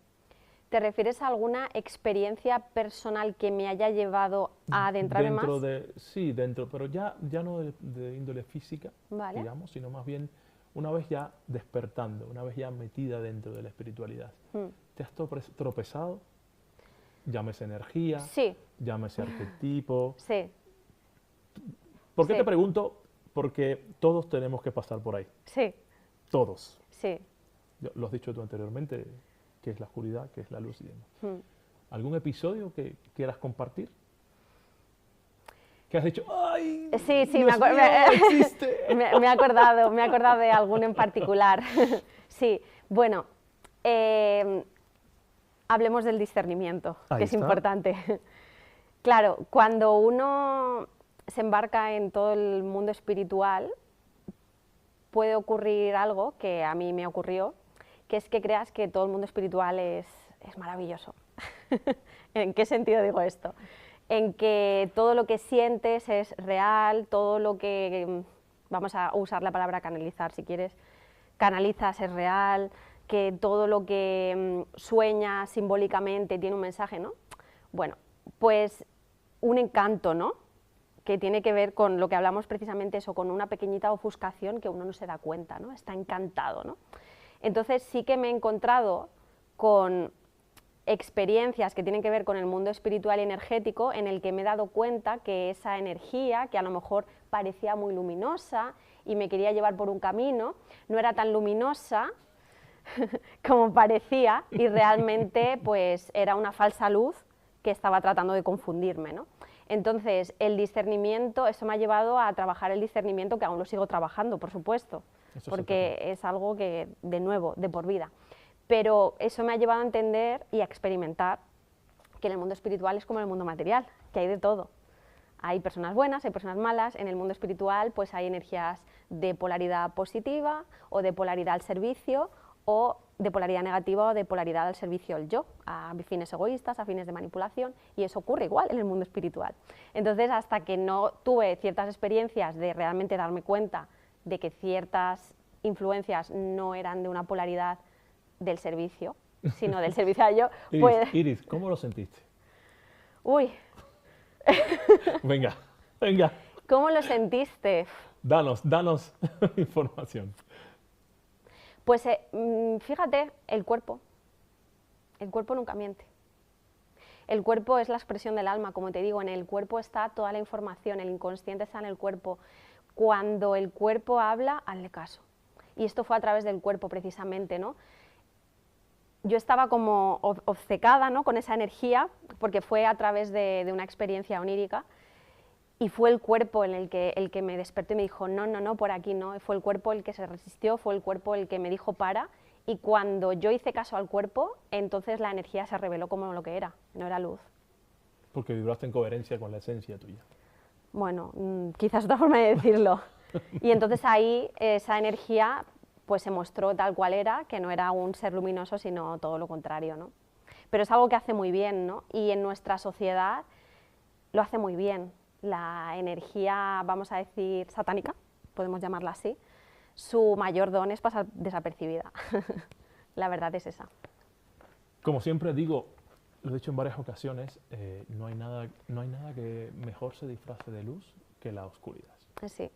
¿Te refieres a alguna experiencia personal que me haya llevado a adentrarme más? Sí, dentro, pero ya no de índole física, vale, digamos, sino más bien una vez ya despertando, una vez ya metida dentro de la espiritualidad, ¿te has tropezado? Llámese energía, Sí. llámese arquetipo. Sí. ¿Por qué Sí. te pregunto? Porque todos tenemos que pasar por ahí. Sí. Todos. Sí. Lo has dicho tú anteriormente, qué es la oscuridad, qué es la luz y demás. Mm. ¿Algún episodio que quieras compartir? ¿Que has dicho, ¡ay! Sí, sí, Dios mío, existe! me he acordado de alguno en particular. Sí, bueno, hablemos del discernimiento, Ahí que es está. importante. Claro, cuando uno se embarca en todo el mundo espiritual, puede ocurrir algo que a mí me ocurrió, que es que creas que todo el mundo espiritual es maravilloso. ¿En qué sentido digo esto? En que todo lo que sientes es real, todo lo que, vamos a usar la palabra canalizar si quieres, canalizas es real, que todo lo que sueñas simbólicamente tiene un mensaje, ¿no? Bueno, pues un encanto, ¿no? Que tiene que ver con lo que hablamos precisamente eso, con una pequeñita ofuscación que uno no se da cuenta, ¿no? Está encantado, ¿no? Entonces sí que me he encontrado con experiencias que tienen que ver con el mundo espiritual y energético en el que me he dado cuenta que esa energía, que a lo mejor parecía muy luminosa y me quería llevar por un camino, no era tan luminosa como parecía y realmente pues era una falsa luz que estaba tratando de confundirme, ¿no? Entonces el discernimiento, eso me ha llevado a trabajar el discernimiento, que aún lo sigo trabajando, por supuesto, porque es algo que, de nuevo, de por vida. Pero eso me ha llevado a entender y a experimentar que en el mundo espiritual es como en el mundo material, que hay de todo. Hay personas buenas, hay personas malas. En el mundo espiritual pues hay energías de polaridad positiva o de polaridad al servicio, o de polaridad negativa o de polaridad al servicio del yo, a fines egoístas, a fines de manipulación, y eso ocurre igual en el mundo espiritual. Entonces, hasta que no tuve ciertas experiencias de realmente darme cuenta de que ciertas influencias no eran de una polaridad del servicio, sino del servicio al yo, pues... Iris, ¿cómo lo sentiste? Uy. Venga. ¿Cómo lo sentiste? Danos información. Pues fíjate, el cuerpo nunca miente. El cuerpo es la expresión del alma, como te digo, en el cuerpo está toda la información, el inconsciente está en el cuerpo. Cuando el cuerpo habla, hazle caso. Y esto fue a través del cuerpo precisamente, ¿no? Yo estaba como obcecada, ¿no?, con esa energía, porque fue a través de una experiencia onírica, y fue el cuerpo el que me despertó y me dijo, no, por aquí no. Fue el cuerpo el que se resistió, fue el cuerpo el que me dijo para, y cuando yo hice caso al cuerpo, entonces la energía se reveló como lo que era, no era luz. Porque vibraste en coherencia con la esencia tuya. Bueno, quizás otra forma de decirlo. Y entonces ahí esa energía pues se mostró tal cual era, que no era un ser luminoso, sino todo lo contrario, ¿no? Pero es algo que hace muy bien, ¿no? Y en nuestra sociedad lo hace muy bien. La energía, vamos a decir, satánica, podemos llamarla así, su mayor don es pasar desapercibida. La verdad es esa. Como siempre digo, lo he dicho en varias ocasiones, no hay nada que mejor se disfrace de luz que la oscuridad. Sí.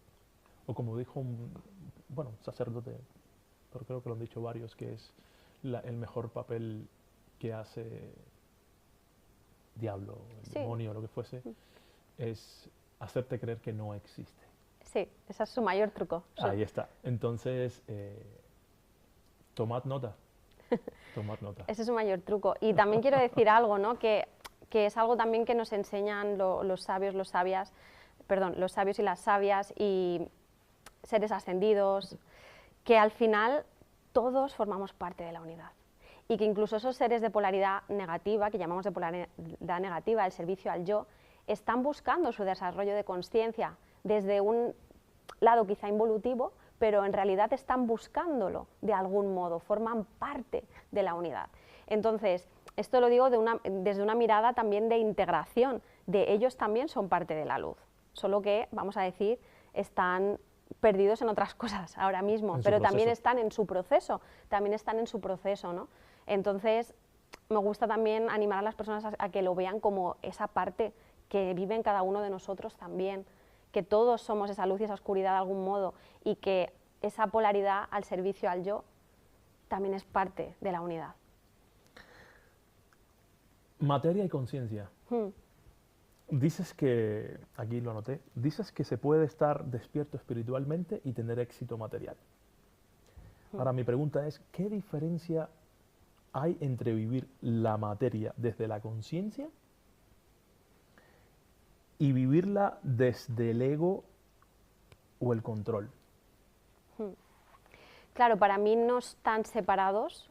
O como dijo un sacerdote, pero creo que lo han dicho varios, que es el mejor papel que hace diablo, el demonio, lo que fuese, es hacerte creer que no existe. Sí, ese es su mayor truco. Ahí está. Entonces, tomad nota. Ese es su mayor truco. Y también quiero decir algo, ¿no?, que es algo también que nos enseñan los sabios y las sabias y seres ascendidos, que al final todos formamos parte de la unidad. Y que incluso esos seres de polaridad negativa, que llamamos de polaridad negativa, el servicio al yo, están buscando su desarrollo de conciencia desde un lado quizá involutivo, pero en realidad están buscándolo de algún modo, forman parte de la unidad. Entonces, esto lo digo desde una mirada también de integración, de ellos también son parte de la luz, solo que, vamos a decir, están perdidos en otras cosas ahora mismo, pero también están en su proceso, ¿no? Entonces, me gusta también animar a las personas a que lo vean como esa parte que vive en cada uno de nosotros también, que todos somos esa luz y esa oscuridad de algún modo, y que esa polaridad al servicio al yo también es parte de la unidad. Materia y conciencia. Dices que, aquí lo anoté, dices que se puede estar despierto espiritualmente y tener éxito material. Ahora mi pregunta es, ¿qué diferencia hay entre vivir la materia desde la conciencia y vivirla desde el ego o el control? Claro, para mí no están separados,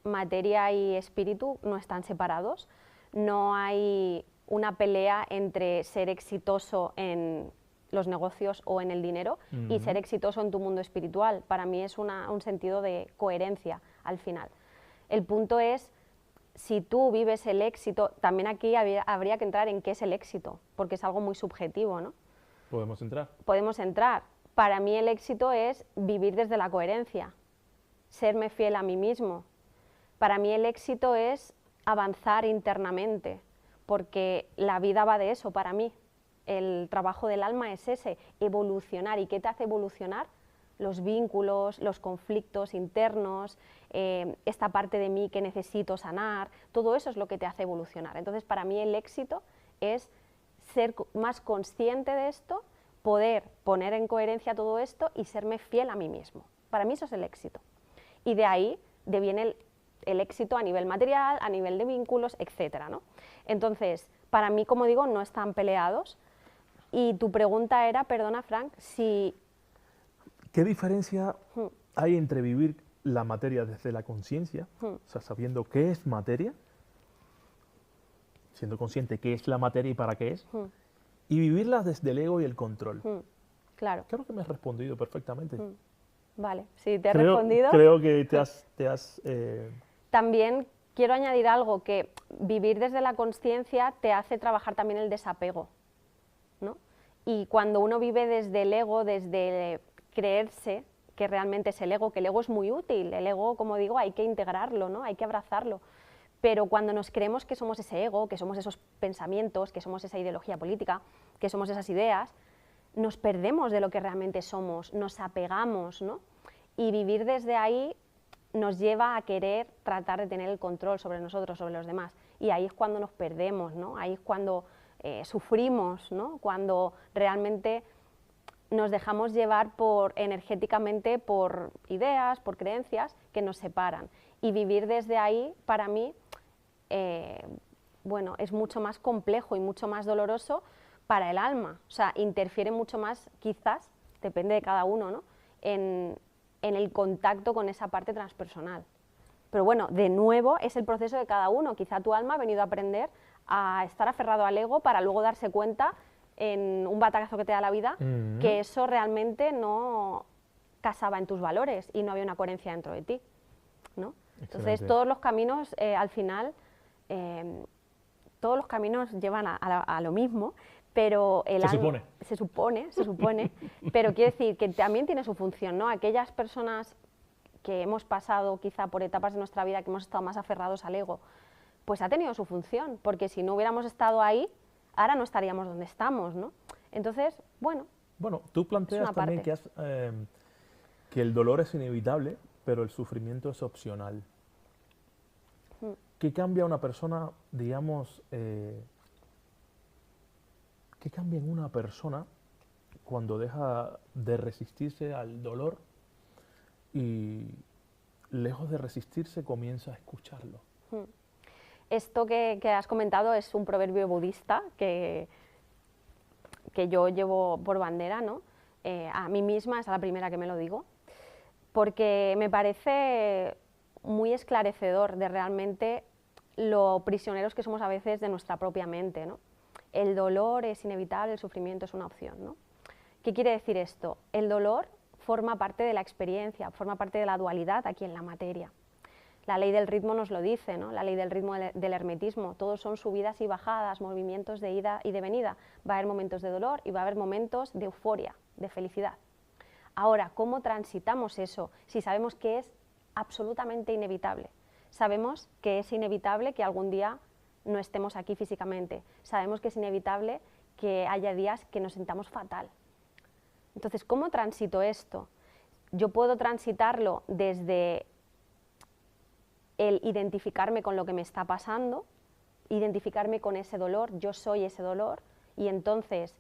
materia y espíritu no están separados, no hay una pelea entre ser exitoso en los negocios o en el dinero y ser exitoso en tu mundo espiritual. Para mí es un sentido de coherencia al final. El punto es, si tú vives el éxito, también aquí habría que entrar en qué es el éxito, porque es algo muy subjetivo, ¿no? ¿Podemos entrar? Podemos entrar. Para mí el éxito es vivir desde la coherencia, serme fiel a mí mismo. Para mí el éxito es avanzar internamente, porque la vida va de eso para mí. El trabajo del alma es ese, evolucionar. ¿Y qué te hace evolucionar? Los vínculos, los conflictos internos, esta parte de mí que necesito sanar, todo eso es lo que te hace evolucionar. Entonces, para mí el éxito es ser más consciente de esto, poder poner en coherencia todo esto y serme fiel a mí mismo. Para mí eso es el éxito. Y de ahí deviene el éxito a nivel material, a nivel de vínculos, etcétera, ¿no? Entonces, para mí, como digo, no están peleados. Y tu pregunta era, perdona Frank, si... ¿Qué diferencia hay entre vivir la materia desde la conciencia, o sea, sabiendo qué es materia, siendo consciente qué es la materia y para qué es, y vivirla desde el ego y el control? Claro. Creo que me has respondido perfectamente. Vale, sí, te he respondido. Creo que te has También quiero añadir algo, que vivir desde la consciencia te hace trabajar también el desapego, ¿no? Y cuando uno vive desde el ego, desde creerse que realmente es el ego, que el ego es muy útil, el ego, como digo, hay que integrarlo, ¿no? Hay que abrazarlo. Pero cuando nos creemos que somos ese ego, que somos esos pensamientos, que somos esa ideología política, que somos esas ideas, nos perdemos de lo que realmente somos, nos apegamos, ¿no? Y vivir desde ahí nos lleva a querer tratar de tener el control sobre nosotros, sobre los demás. Y ahí es cuando nos perdemos, ¿no? Ahí es cuando sufrimos, ¿no? Cuando realmente nos dejamos llevar energéticamente por ideas, por creencias que nos separan. Y vivir desde ahí, para mí, bueno, es mucho más complejo y mucho más doloroso para el alma. O sea, interfiere mucho más, quizás, depende de cada uno, ¿no? En el contacto con esa parte transpersonal. Pero bueno, de nuevo, es el proceso de cada uno. Quizá tu alma ha venido a aprender a estar aferrado al ego para luego darse cuenta, en un batacazo que te da la vida, que eso realmente no casaba en tus valores y no había una coherencia dentro de ti, ¿no? Entonces, todos los caminos, al final, todos los caminos llevan a lo mismo, pero el alma, se supone, pero quiere decir que también tiene su función, ¿no? Aquellas personas que hemos pasado quizá por etapas de nuestra vida que hemos estado más aferrados al ego, pues ha tenido su función, porque si no hubiéramos estado ahí, ahora no estaríamos donde estamos, ¿no? Entonces, bueno. Bueno, tú planteas también que el dolor es inevitable, pero el sufrimiento es opcional. ¿Qué cambia una persona, digamos, qué cambia en una persona cuando deja de resistirse al dolor y, lejos de resistirse, comienza a escucharlo? Esto que has comentado es un proverbio budista que yo llevo por bandera, ¿no? A mí misma, es la primera que me lo digo, porque me parece muy esclarecedor de realmente lo prisioneros que somos a veces de nuestra propia mente, ¿no? El dolor es inevitable, el sufrimiento es una opción, ¿no? ¿Qué quiere decir esto? El dolor forma parte de la experiencia, forma parte de la dualidad aquí en la materia. La ley del ritmo nos lo dice, ¿no? La ley del ritmo del hermetismo, todos son subidas y bajadas, movimientos de ida y de venida. Va a haber momentos de dolor y va a haber momentos de euforia, de felicidad. Ahora, ¿cómo transitamos eso si sabemos que es absolutamente inevitable? Sabemos que es inevitable que algún día no estemos aquí físicamente. Sabemos que es inevitable que haya días que nos sintamos fatal. Entonces, ¿cómo transito esto? yo puedo transitarlo desde el identificarme con lo que me está pasando, identificarme con ese dolor, yo soy ese dolor, y entonces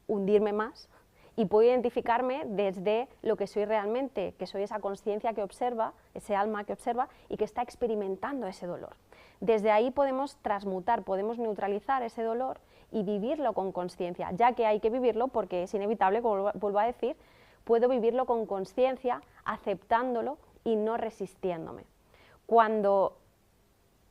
hundirme más, y puedo identificarme desde lo que soy realmente, que soy esa conciencia que observa, ese alma que observa y que está experimentando ese dolor. Desde ahí podemos transmutar, podemos neutralizar ese dolor y vivirlo con conciencia, ya que hay que vivirlo porque es inevitable, como vuelvo a decir, puedo vivirlo con conciencia, aceptándolo y no resistiéndome.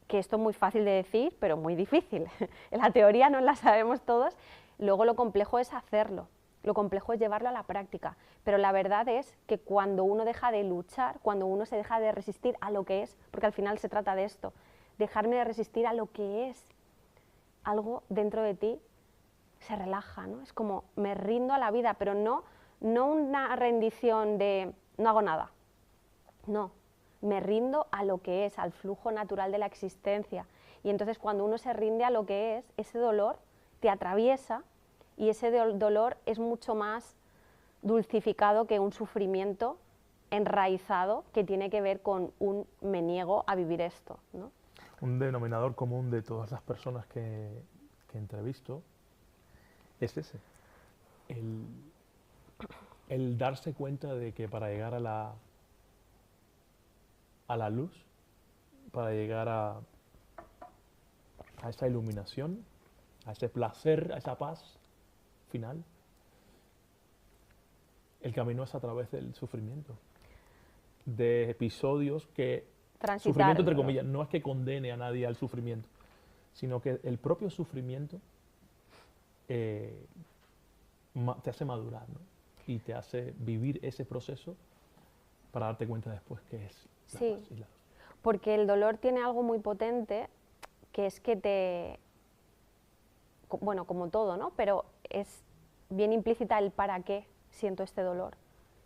Que esto es muy fácil de decir, pero muy difícil, en la teoría no la sabemos todos, luego lo complejo es hacerlo. Lo complejo es llevarlo a la práctica, pero la verdad es que cuando uno deja de luchar, cuando uno se deja de resistir a lo que es, porque al final se trata de esto, dejarme de resistir a lo que es, algo dentro de ti se relaja, ¿no? Es como me rindo a la vida, pero no una rendición de no hago nada, no, me rindo a lo que es, al flujo natural de la existencia. Y entonces cuando uno se rinde a lo que es, ese dolor te atraviesa. Y ese dolor es mucho más dulcificado que un sufrimiento enraizado que tiene que ver con un me niego a vivir esto, ¿no? Un denominador común de todas las personas que entrevisto es ese, el darse cuenta de que para llegar a la luz, para llegar a esa iluminación, a ese placer, a esa paz final, el camino es a través del sufrimiento, de episodios que, sufrimiento entre comillas, no es que condene a nadie al sufrimiento, sino que el propio sufrimiento te hace madurar, ¿no? Y te hace vivir ese proceso para darte cuenta después que es la paz y la luz. Porque el dolor tiene algo muy potente, que es que bueno, como todo, ¿no? Pero es bien implícita el para qué siento este dolor,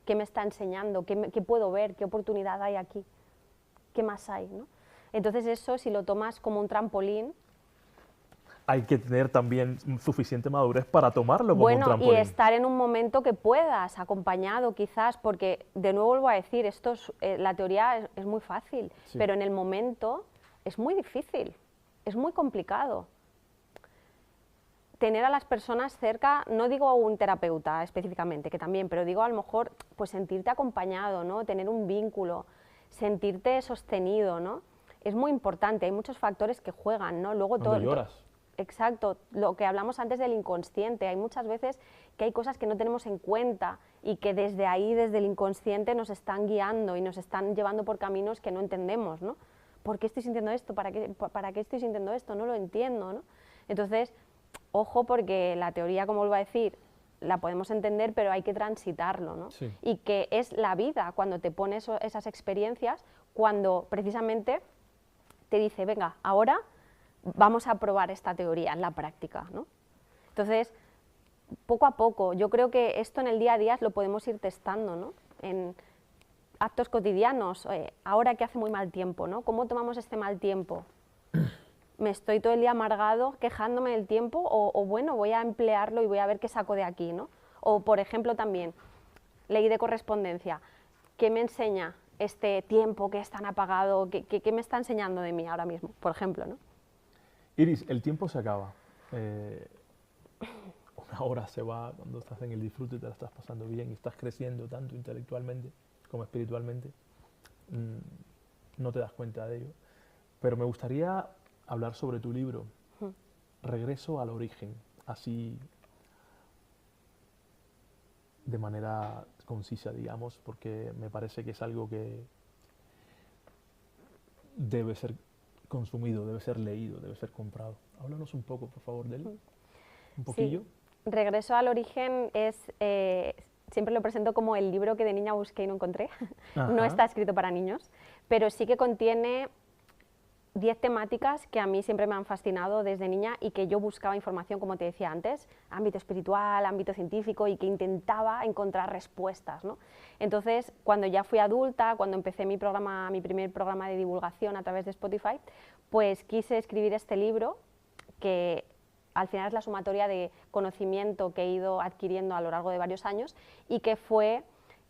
qué me está enseñando, qué puedo ver, qué oportunidad hay aquí, qué más hay, ¿no? Entonces eso, si lo tomas como un trampolín... Hay que tener también suficiente madurez para tomarlo como un trampolín. Y estar en un momento que puedas, acompañado quizás, porque de nuevo vuelvo a decir, la teoría es muy fácil, pero en el momento es muy difícil, es muy complicado. Tener a las personas cerca, no digo a un terapeuta específicamente, que también, pero digo a lo mejor pues sentirte acompañado, ¿no? Tener un vínculo, sentirte sostenido, ¿no? Es muy importante, hay muchos factores que juegan, ¿no? Luego todo lloras. Exacto, lo que hablamos antes del inconsciente, hay muchas veces que hay cosas que no tenemos en cuenta y que desde ahí, desde el inconsciente, nos están guiando y nos están llevando por caminos que no entendemos, ¿no? ¿Por qué estoy sintiendo esto? ¿Para qué estoy sintiendo esto? No lo entiendo, ¿no? Entonces, ojo, porque la teoría, como vuelvo a decir, la podemos entender, pero hay que transitarlo, ¿no? Sí. Y que es la vida cuando te pones esas experiencias, cuando precisamente te dice, venga, ahora vamos a probar esta teoría en la práctica, ¿no? Entonces, poco a poco, yo creo que esto en el día a día lo podemos ir testando, ¿no? En actos cotidianos, ahora que hace muy mal tiempo, ¿no? ¿Cómo tomamos este mal tiempo? ¿Me estoy todo el día amargado, quejándome del tiempo? O bueno, voy a emplearlo y voy a ver qué saco de aquí, ¿no? O, por ejemplo, también, ley de correspondencia. ¿Qué me enseña este tiempo que es tan apagado? ¿Qué me está enseñando de mí ahora mismo, por ejemplo, ¿no? Iris, el tiempo se acaba. Una hora se va cuando estás en el disfrute y te la estás pasando bien y estás creciendo tanto intelectualmente como espiritualmente. No te das cuenta de ello. Pero me gustaría hablar sobre tu libro, Regreso al origen, así de manera concisa, digamos, porque me parece que es algo que debe ser consumido, debe ser leído, debe ser comprado. Háblanos un poco, por favor, de él. Un poquillo. Sí. Regreso al origen es, siempre lo presento como el libro que de niña busqué y no encontré. No está escrito para niños, pero sí que contiene 10 temáticas que a mí siempre me han fascinado desde niña y que yo buscaba información, como te decía antes, ámbito espiritual, ámbito científico, y que intentaba encontrar respuestas, ¿no? Entonces, cuando ya fui adulta, cuando empecé mi primer programa de divulgación a través de Spotify, pues quise escribir este libro, que al final es la sumatoria de conocimiento que he ido adquiriendo a lo largo de varios años y que fue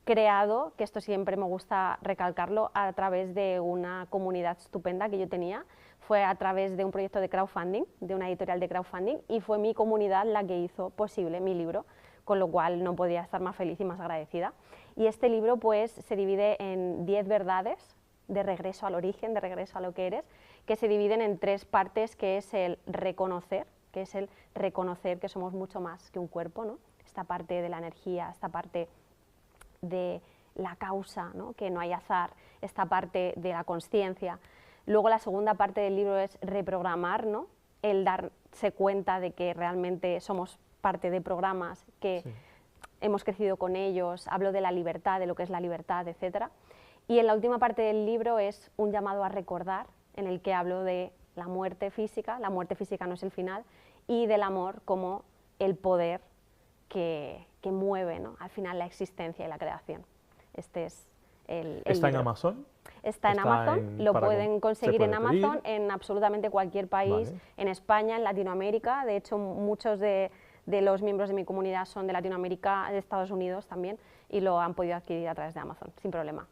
creado, que esto siempre me gusta recalcarlo, a través de una comunidad estupenda que yo tenía. Fue a través de un proyecto de crowdfunding, de una editorial de crowdfunding, y fue mi comunidad la que hizo posible mi libro, con lo cual no podía estar más feliz y más agradecida. Y este libro pues se divide en 10 verdades de regreso al origen, de regreso a lo que eres, que se dividen en 3 partes, que es el reconocer, que somos mucho más que un cuerpo, ¿no? Esta parte de la energía, esta parte de la causa, ¿no? Que no hay azar, esta parte de la consciencia. Luego la segunda parte del libro es reprogramar, ¿no? El darse cuenta de que realmente somos parte de programas, que sí, hemos crecido con ellos. Hablo de la libertad, de lo que es la libertad, etc. Y en la última parte del libro es un llamado a recordar, en el que hablo de la muerte física no es el final, y del amor como el poder que mueve, ¿no? Al final la existencia y la creación. Este es el ¿Está libro. en Amazon? Está en Amazon, lo pueden conseguir en Amazon, en absolutamente cualquier país, vale, en España, en Latinoamérica. De hecho, muchos de los miembros de mi comunidad son de Latinoamérica, de Estados Unidos también, y lo han podido adquirir a través de Amazon, sin problema.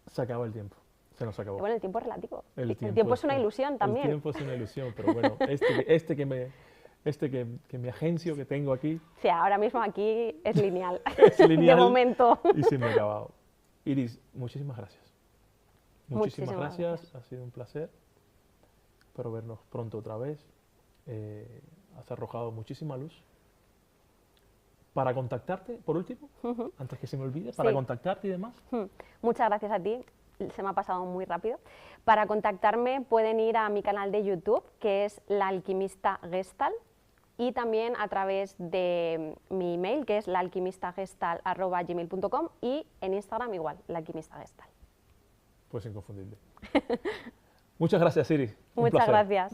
Se acabó el tiempo. Se nos acabó. Bueno, el tiempo es relativo. El tiempo es una ilusión también. El tiempo es una ilusión, pero bueno, que me agencio, que tengo aquí... Sí, ahora mismo aquí es lineal. Es lineal de momento. Y se me ha acabado. Iris, muchísimas gracias. Muchísimas gracias, ha sido un placer. Espero vernos pronto otra vez. Has arrojado muchísima luz. Para contactarte, por último, antes que se me olvide, para contactarte y demás. Muchas gracias a ti. Se me ha pasado muy rápido. Para contactarme pueden ir a mi canal de YouTube, que es La Alquimista Gestalt, y también a través de mi email, que es laalquimistagestalt@gmail.com, y en Instagram igual, La Alquimista Gestalt. Pues inconfundible. Muchas gracias, Iris. Muchas gracias.